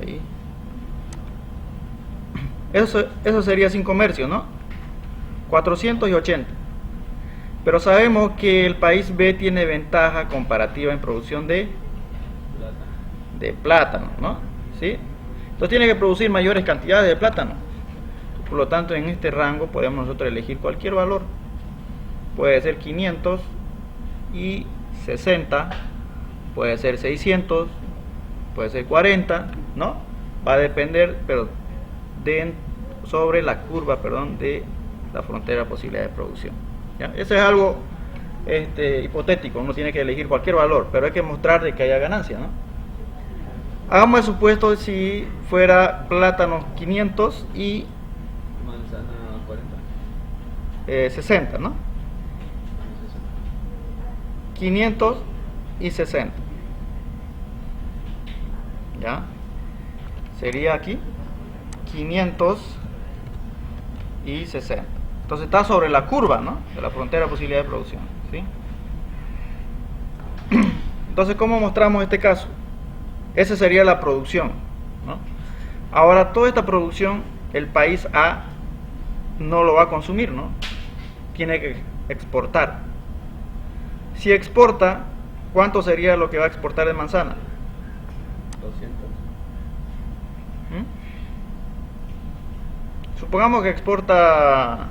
Ahí. Eso sería sin comercio, ¿no? 480. Pero sabemos que el país B tiene ventaja comparativa en producción de plátano, ¿no? ¿Sí? Entonces tiene que producir mayores cantidades de plátano. Por lo tanto, en este rango podemos nosotros elegir cualquier valor. Puede ser 500 y 60, puede ser 600, puede ser 40, ¿no? Va a depender, pero sobre la curva, de la frontera de posibilidad de producción. ¿Ya? Eso es algo hipotético, uno tiene que elegir cualquier valor, pero hay que mostrar de que haya ganancia, ¿no? Hagamos el supuesto si fuera plátano 500 y Manzana 40. 60, ¿no? 500 y 60. ¿Ya? Sería aquí 500 y 60. Entonces está sobre la curva, ¿no? De la frontera de posibilidad de producción, ¿sí? Entonces, ¿cómo mostramos este caso? Esa sería la producción, ¿no? Ahora, toda esta producción, el país A no lo va a consumir, ¿no? Tiene que exportar. Si exporta, ¿cuánto sería lo que va a exportar de manzana? 200. ¿Mm? Supongamos que exporta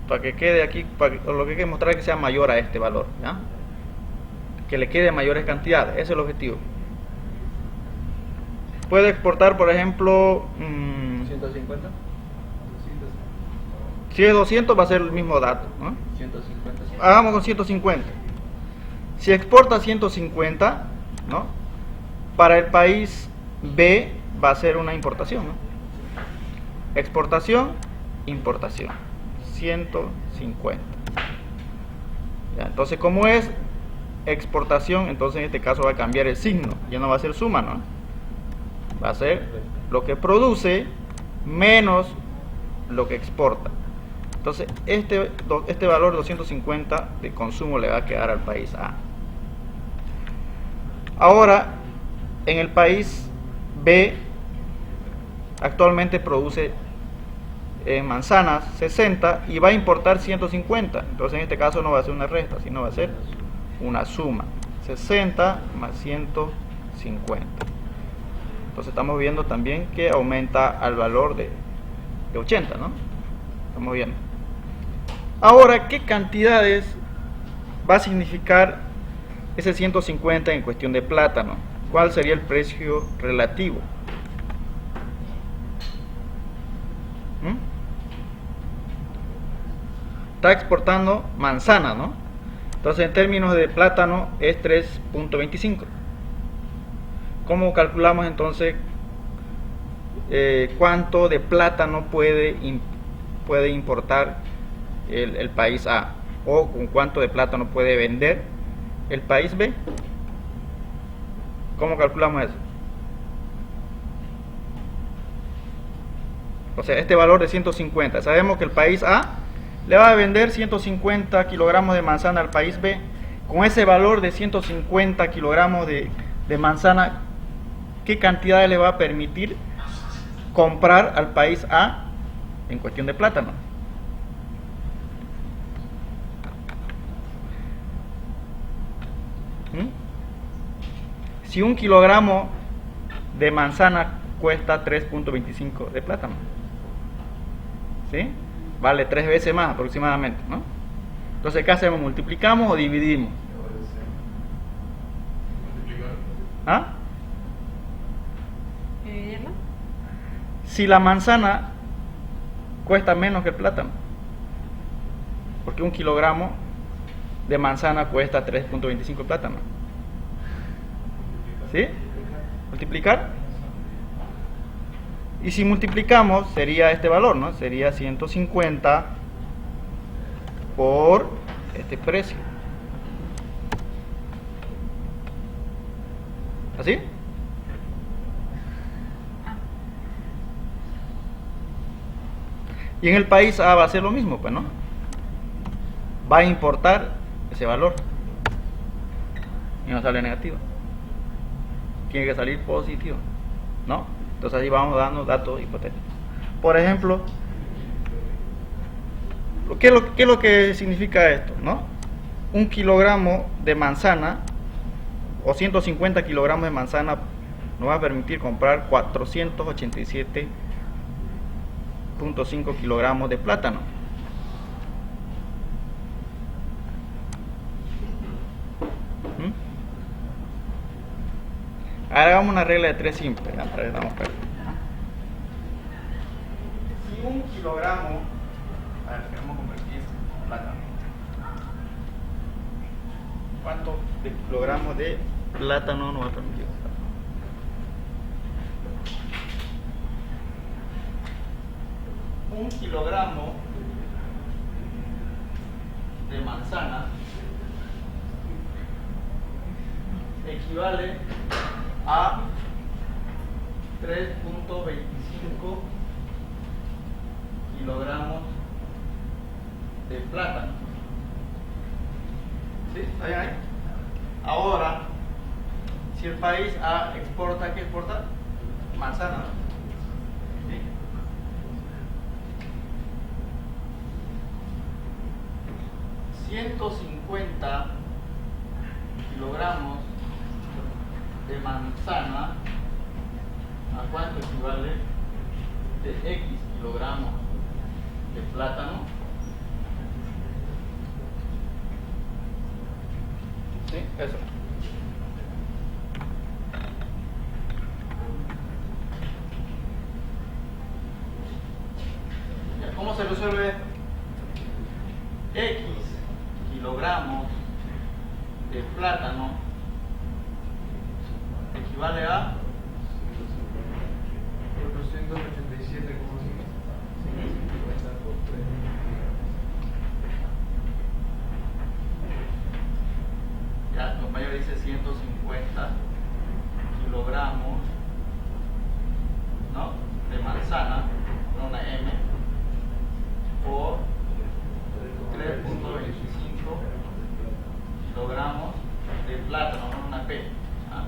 para que quede aquí, lo que hay que mostrar es que sea mayor a este valor, ¿ya? Que le quede mayores cantidades, ese es el objetivo. Puede exportar, por ejemplo, 150. si es 200 va a ser el mismo dato, ¿no? 150. Hagamos con 150. Si exporta 150, ¿no? Para el país B va a ser una importación, ¿no? Exportación, importación. 150. Ya, entonces, como es exportación, entonces en este caso va a cambiar el signo. Ya no va a ser suma, ¿no? Va a ser lo que produce menos lo que exporta. Entonces, este valor 250 de consumo le va a quedar al país A. Ahora, en el país B, actualmente produce manzanas 60 y va a importar 150. Entonces, en este caso no va a ser una resta, sino va a ser una suma. 60 más 150. Entonces, estamos viendo también que aumenta al valor de 80, ¿no? Estamos viendo. Ahora, ¿qué cantidades va a significar ese 150 en cuestión de plátano? ¿Cuál sería el precio relativo? Está exportando manzana, ¿no? Entonces, en términos de plátano es 3.25. ¿Cómo calculamos entonces cuánto de plátano puede importar el país A? ¿O con cuánto de plátano puede vender el país B? ¿Cómo calculamos eso? O sea, este valor de 150. Sabemos que el país A le va a vender 150 kilogramos de manzana al país B. Con ese valor de 150 kilogramos de manzana, ¿qué cantidad le va a permitir comprar al país A en cuestión de plátano? Si un kilogramo de manzana cuesta 3.25 de plátano, ¿sí? Vale 3 veces más aproximadamente, ¿no? Entonces, ¿qué hacemos? ¿Multiplicamos o dividimos? ¿Ah? ¿Dividirlo? Si la manzana cuesta menos que el plátano, porque un kilogramo de manzana cuesta 3.25 plátano, ¿sí? Multiplicar. Y si multiplicamos, sería este valor, ¿no? Sería 150 por este precio. ¿Así? Y en el país A va a ser lo mismo, pues, ¿no? Va a importar ese valor. Y no sale negativo. Tiene que salir positivo, ¿no? Entonces ahí vamos dando datos hipotéticos. Por ejemplo, ¿qué es lo que significa esto, no? Un kilogramo de manzana o 150 kilogramos de manzana nos va a permitir comprar 487.5 kilogramos de plátano. Ahora hagamos una regla de 3 simple, ¿ya? Para que damos cuenta. Si un kilogramo, a ver, queremos convertir plátano. ¿Cuánto de kilogramos de plátano nos va a permitir? Un kilogramo de manzana equivale a 3.25 kilogramos de plátano. ¿Sí? ¿Está bien ahí? Ahora, si el país A exporta, ¿qué exporta? Manzana. ¿Sí? 150 kilogramos de manzana, ¿a cuánto equivale? De X kilogramos de plátano. ¿Sí? Eso. ¿Cómo se resuelve esto? X kilogramos de plátano equivale a 487,5. ya, los mayores dice 150 kilogramos, ¿no? De manzana, no una M, por 3.25 kilogramos de plátano, no una P, ¿ah?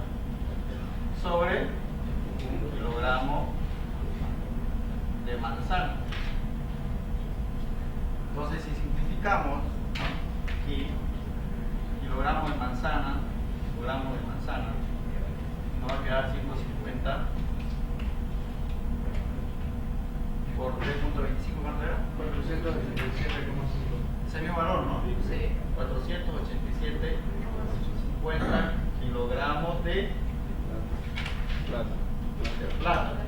Sobre 1 kilogramo de manzana. Entonces, si simplificamos, aquí kilogramos de manzana, nos va a quedar 150 por 3.25, ¿cuánto era? 487,5. Ese mismo valor, ¿no? Sí. 487,50 kilogramos de plátano.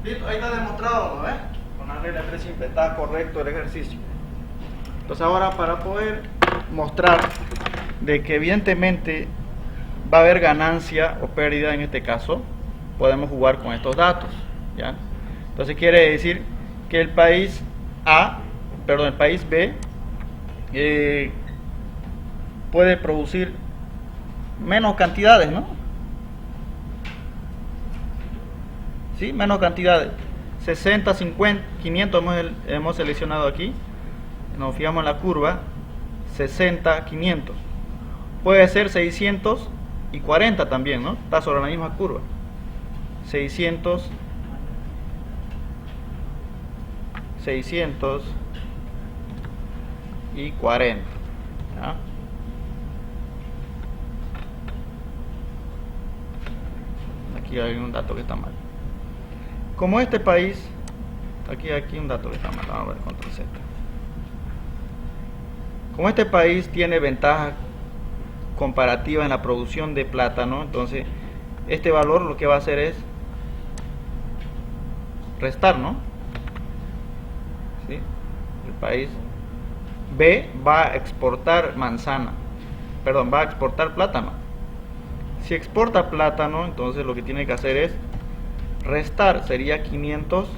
Listo, ahí está demostrado, ¿no ves? Con la regla 3 simple, está correcto el ejercicio. Entonces ahora, para poder mostrar de que evidentemente va a haber ganancia o pérdida en este caso, podemos jugar con estos datos, ¿ya? Entonces quiere decir que el país B puede producir menos cantidades, ¿no? ¿Sí? Menos cantidades. 60, 50, 500 hemos seleccionado aquí. Nos fijamos en la curva. 60, 500. Puede ser 640 también, ¿no? Está sobre la misma curva. 640. ¿Ya? Aquí hay un dato que está mal. Como este país, aquí un dato que está mal, vamos a ver, control Z. Como este país tiene ventaja comparativa en la producción de plátano, entonces este valor lo que va a hacer es restar, ¿no? ¿Sí? El país B va a exportar va a exportar plátano. Si exporta plátano, entonces lo que tiene que hacer es restar, sería 500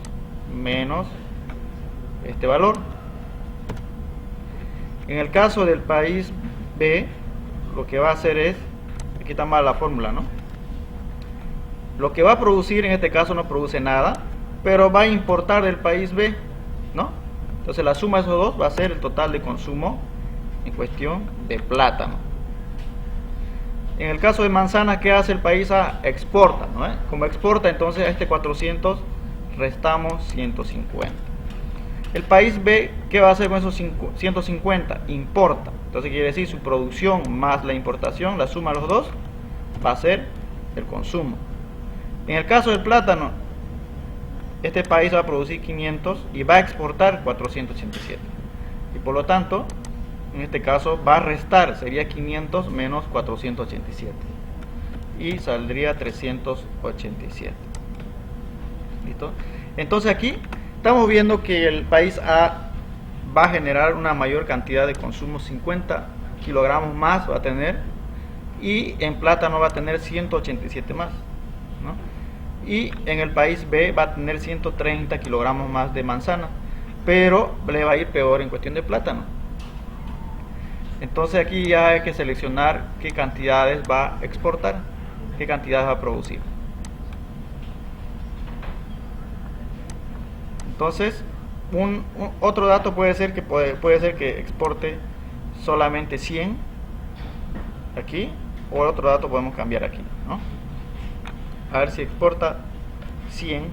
menos este valor. En el caso del país B, lo que va a hacer es, aquí está mal la fórmula, ¿no? Lo que va a producir en este caso no produce nada, pero va a importar del país B, ¿no? Entonces la suma de esos dos va a ser el total de consumo en cuestión de plátano. En el caso de manzana, ¿qué hace el país A? Exporta, ¿no? Como exporta, entonces a este 400 restamos 150. El país B, ¿qué va a hacer con esos 150? Importa. Entonces quiere decir su producción más la importación, la suma de los dos, va a ser el consumo. En el caso del plátano, este país va a producir 500 y va a exportar 487. Y por lo tanto, en este caso va a restar, sería 500 menos 487. Y saldría 387. ¿Listo? Entonces aquí estamos viendo que el país A va a generar una mayor cantidad de consumo, 50 kilogramos más va a tener, y en plátano va a tener 187 más, ¿no? Y en el país B va a tener 130 kilogramos más de manzana, pero le va a ir peor en cuestión de plátano. Entonces aquí ya hay que seleccionar qué cantidades va a exportar, qué cantidades va a producir. Entonces, otro dato puede ser que exporte solamente 100 aquí, o el otro dato podemos cambiar aquí, ¿no? A ver si exporta 100,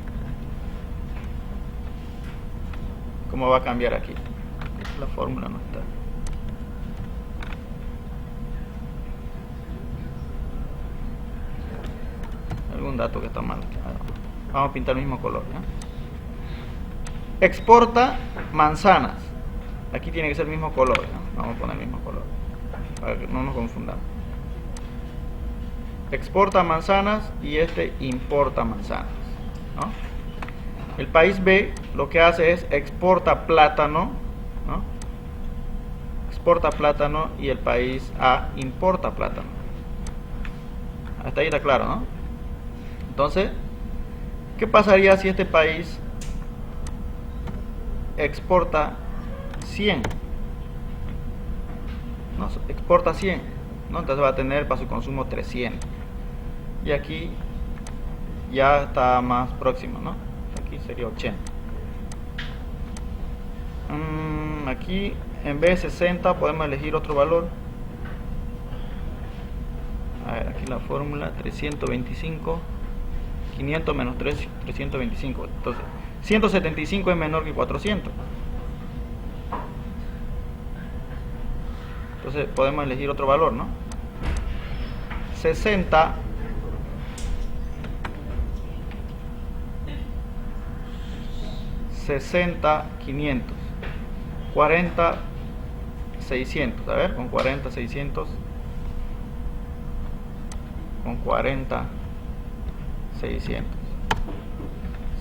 ¿cómo va a cambiar aquí? La fórmula no está. Algún dato que está mal. Vamos a pintar el mismo color, ¿no? Exporta manzanas. Aquí tiene que ser el mismo color, ¿no? Vamos a poner el mismo color para que no nos confundamos. Exporta manzanas y este importa manzanas, ¿no? El país B lo que hace es exporta plátano, ¿no? Exporta plátano y el país A importa plátano. Hasta ahí está claro, ¿no? Entonces, ¿qué pasaría si este país exporta 100? ¿No? Exporta 100, ¿no? Entonces va a tener para su consumo 300. Y aquí ya está más próximo, ¿no? Aquí sería 80. Aquí en vez de 60 podemos elegir otro valor. A ver, aquí la fórmula 325. 500 menos 325. Entonces 175 es menor que 400. Entonces podemos elegir otro valor, ¿no? 60 500, 40 600. A ver, con 40 600, con 40 600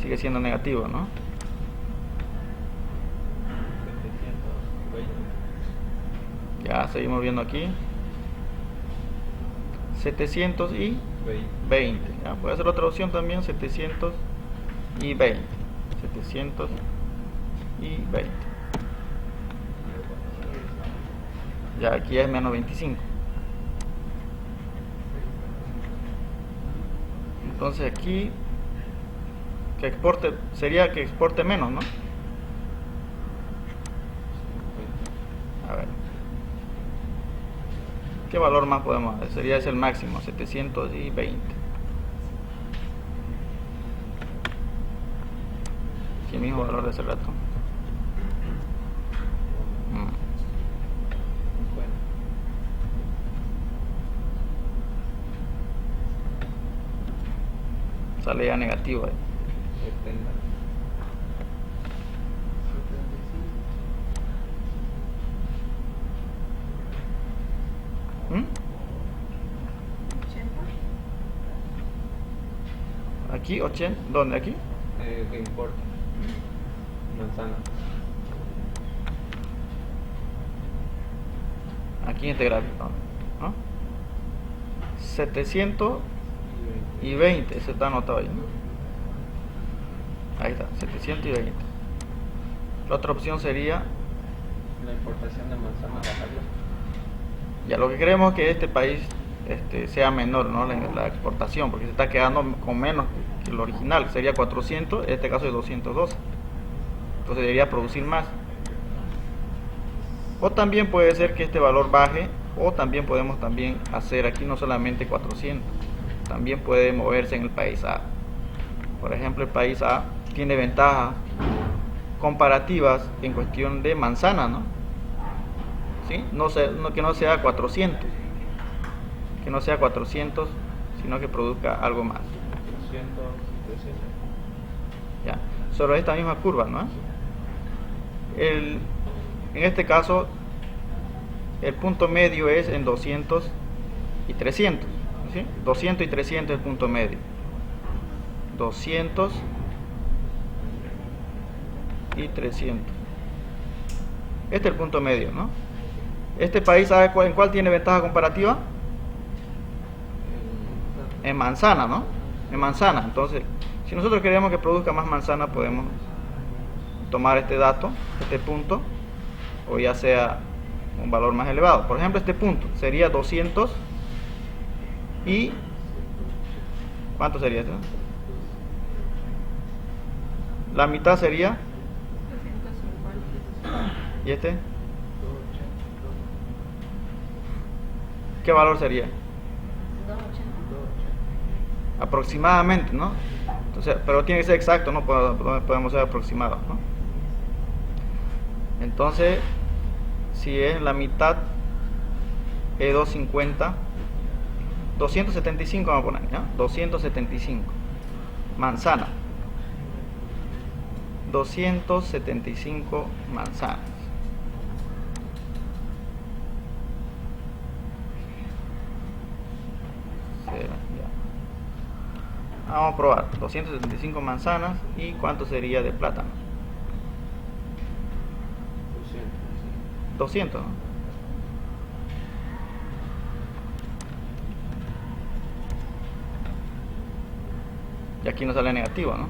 sigue siendo negativo, ¿no? 720. Ya seguimos viendo aquí 720. ¿Ya? Puede ser otra opción también, 720. 720. Ya aquí es menos 25. Entonces aquí que exporte sería que exporte menos, ¿no? A ver, ¿qué valor más podemos hacer? Sería ese el máximo, 720. ¿Qué mismo valor de ese rato? Sale ya negativo ahí. 70. Aquí 80, ¿dónde? Aquí Que importa. Manzana. aquí en este gráfico, ¿no? 720, ese está anotado ahí, ¿no? Ahí está, 720. La otra opción sería, La importación de manzana bajarla. ya lo que queremos es que este país sea menor, ¿no? La exportación, porque se está quedando con menos que lo original, que sería 400, en este caso es 212. Entonces debería producir más. O también puede ser que este valor baje, o también podemos hacer aquí no solamente 400, también puede moverse en el país A. Por ejemplo, el país A tiene ventajas comparativas en cuestión de manzana, ¿no? ¿Sí? Que no sea 400, que no sea 400, sino que produzca algo más. 300, 300. Ya, sobre esta misma curva, ¿no? En este caso, el punto medio es en 200 y 300, ¿sí? 200 y 300 es el punto medio. 200 y 300. Este es el punto medio, ¿no? Este país, ¿sabe en cuál tiene ventaja comparativa? En manzana, ¿no? En manzana. Entonces, si nosotros queremos que produzca más manzana, podemos tomar este dato, este punto, o ya sea un valor más elevado. Por ejemplo, este punto sería 200 y... ¿cuánto sería esto? La mitad sería... 250. ¿y este? ¿qué valor sería? 280. Aproximadamente, ¿no? Entonces, pero tiene que ser exacto, no podemos ser aproximados, ¿no? Entonces, si es la mitad, es 250, 275 vamos a poner, ¿ya? 275 manzanas. 275 manzanas. Vamos a probar 275 manzanas y cuánto sería de plátano. 200, ¿no? Y aquí no sale negativo, ¿no?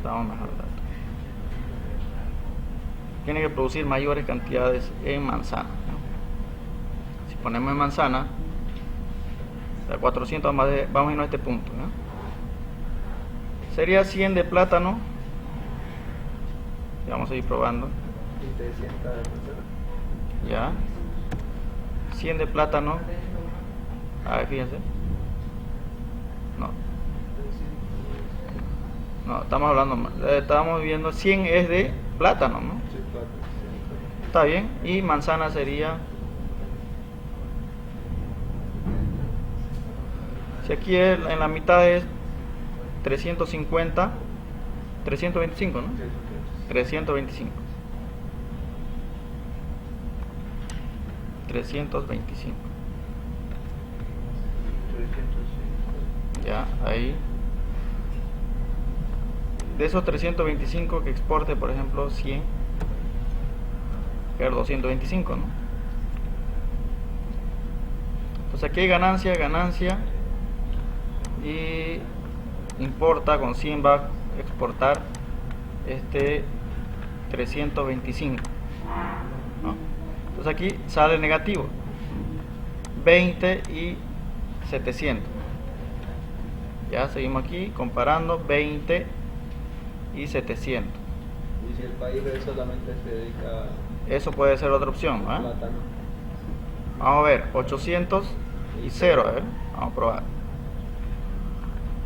Vamos a mejorar el dato. Tiene que producir mayores cantidades en manzana, ¿no? Si ponemos en manzana, a 400 vamos a irnos a este punto, ¿no? Sería 100 de plátano. Y vamos a ir probando. Y 300 de manzana. Ya. 100 de plátano. A ver, fíjense. No, estamos hablando mal. Estábamos viendo 100 es de plátano, ¿no? Sí, plátano. Está bien. Y manzana sería. Si aquí en la mitad es 350, 325, ¿no? 325. 325. Ya, ahí. De esos 325 que exporte, por ejemplo, 100, que es 225, ¿no? Entonces aquí hay ganancia, ganancia. Y importa con 100 va a exportar 325, ¿no? Entonces aquí sale negativo 20 y 700. Ya seguimos aquí comparando 20 y 700. Y si el país B solamente se dedica Eso puede ser otra opción, a ¿eh? plátano. Vamos a ver, 800 y 0, ¿eh? Vamos a probar.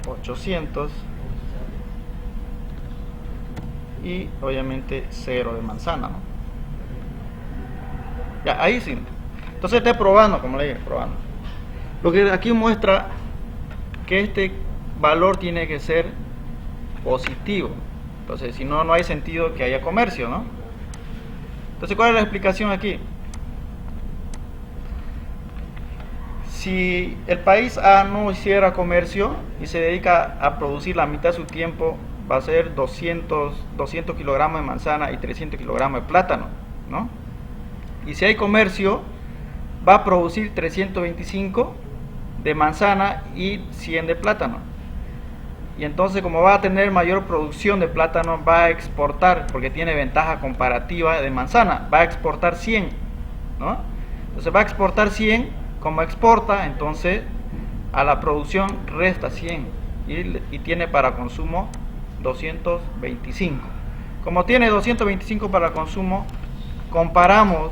800 y obviamente 0 de manzana, ¿no? Ya, ahí sí. Entonces estoy probando, como le dije, probando. Lo que aquí muestra que este valor tiene que ser positivo. Entonces, si no, no hay sentido que haya comercio, ¿no? Entonces, ¿cuál es la explicación aquí? Si el país A no hiciera comercio y se dedica a producir la mitad de su tiempo, va a ser 200 kilogramos de manzana y 300 kilogramos de plátano, ¿no? Y si hay comercio, va a producir 325 de manzana y 100 de plátano. Y entonces, como va a tener mayor producción de plátano, va a exportar, porque tiene ventaja comparativa de manzana, va a exportar 100, ¿no? Entonces va a exportar 100, como exporta, entonces a la producción resta 100 y tiene para consumo 225. Como tiene 225 para consumo, comparamos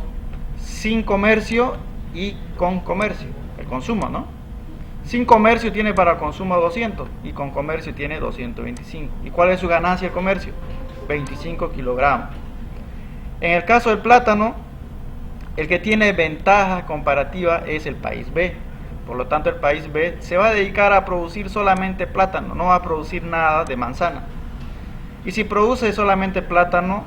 sin comercio y con comercio, el consumo, ¿no? Sin comercio tiene para consumo 200 y con comercio tiene 225. ¿Y cuál es su ganancia el comercio? 25 kilogramos. En el caso del plátano, el que tiene ventaja comparativa es el país B. Por lo tanto, el país B se va a dedicar a producir solamente plátano, no va a producir nada de manzana. Y si produce solamente plátano,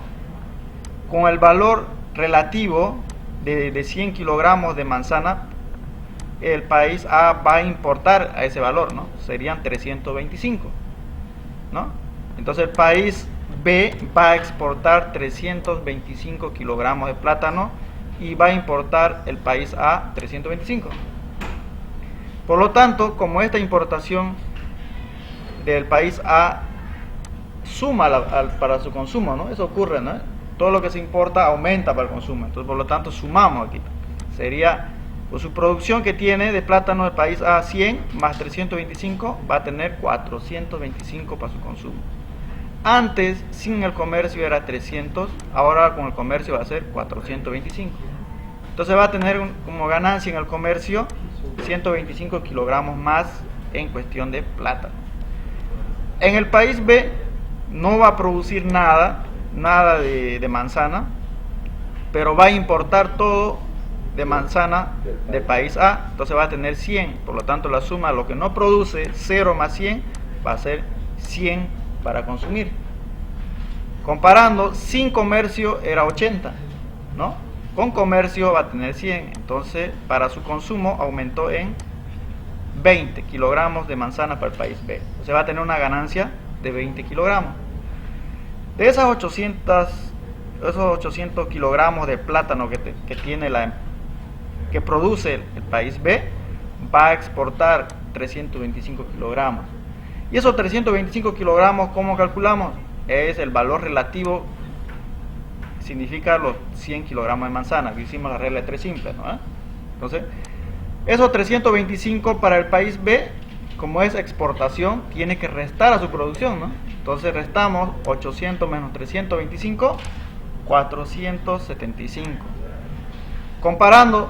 con el valor relativo de 100 kilogramos de manzana, el país A va a importar a ese valor, ¿no? Serían 325, ¿no? Entonces el país B va a exportar 325 kilogramos de plátano y va a importar el país A 325. Por lo tanto, como esta importación del país A suma para su consumo, ¿no? Eso ocurre, ¿no? Todo lo que se importa aumenta para el consumo. Entonces, por lo tanto, sumamos aquí. Sería Pues su producción que tiene de plátano del país A 100 más 325 va a tener 425 para su consumo. Antes, sin el comercio era 300, ahora con el comercio va a ser 425. Entonces va a tener como ganancia en el comercio 125 kilogramos más en cuestión de plátano. En el país B no va a producir nada de manzana, pero va a importar todo de manzana del país A, entonces va a tener 100, por lo tanto la suma, lo que no produce, 0 más 100, va a ser 100 para consumir. Comparando, sin comercio era 80, ¿no? Con comercio va a tener 100, entonces para su consumo aumentó en 20 kilogramos de manzana para el país B, o sea va a tener una ganancia de 20 kilogramos. De esos 800 kilogramos de plátano que tiene que produce el país B, va a exportar 325 kilogramos. Y esos 325 kilogramos, ¿cómo calculamos? Es el valor relativo, significa los 100 kilogramos de manzana, que hicimos la regla de 3 simple, ¿no? Entonces, esos 325 para el país B, como es exportación, tiene que restar a su producción, ¿no? Entonces restamos 800 menos 325, 475. Comparando,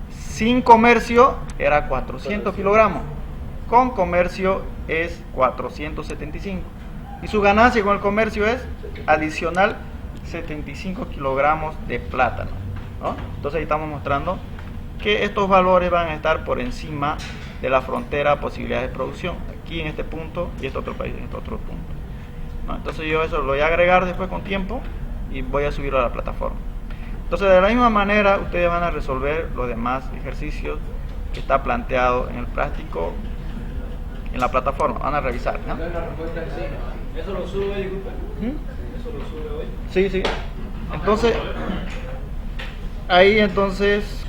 sin comercio era 400 kilogramos, con comercio es 475. Y su ganancia con el comercio es adicional 75 kilogramos de plátano, ¿no? Entonces ahí estamos mostrando que estos valores van a estar por encima de la frontera posibilidades de producción, aquí en este punto y este otro país en este otro punto, ¿no? Entonces yo eso lo voy a agregar después con tiempo y voy a subirlo a la plataforma. Entonces de la misma manera ustedes van a resolver los demás ejercicios que está planteado en el práctico en la plataforma, van a revisar, ¿no? Entonces la respuesta es sí. ¿Eso lo sube, disculpe? ¿Mm? ¿Eso lo sube hoy? Sí, sí. Entonces, ahí entonces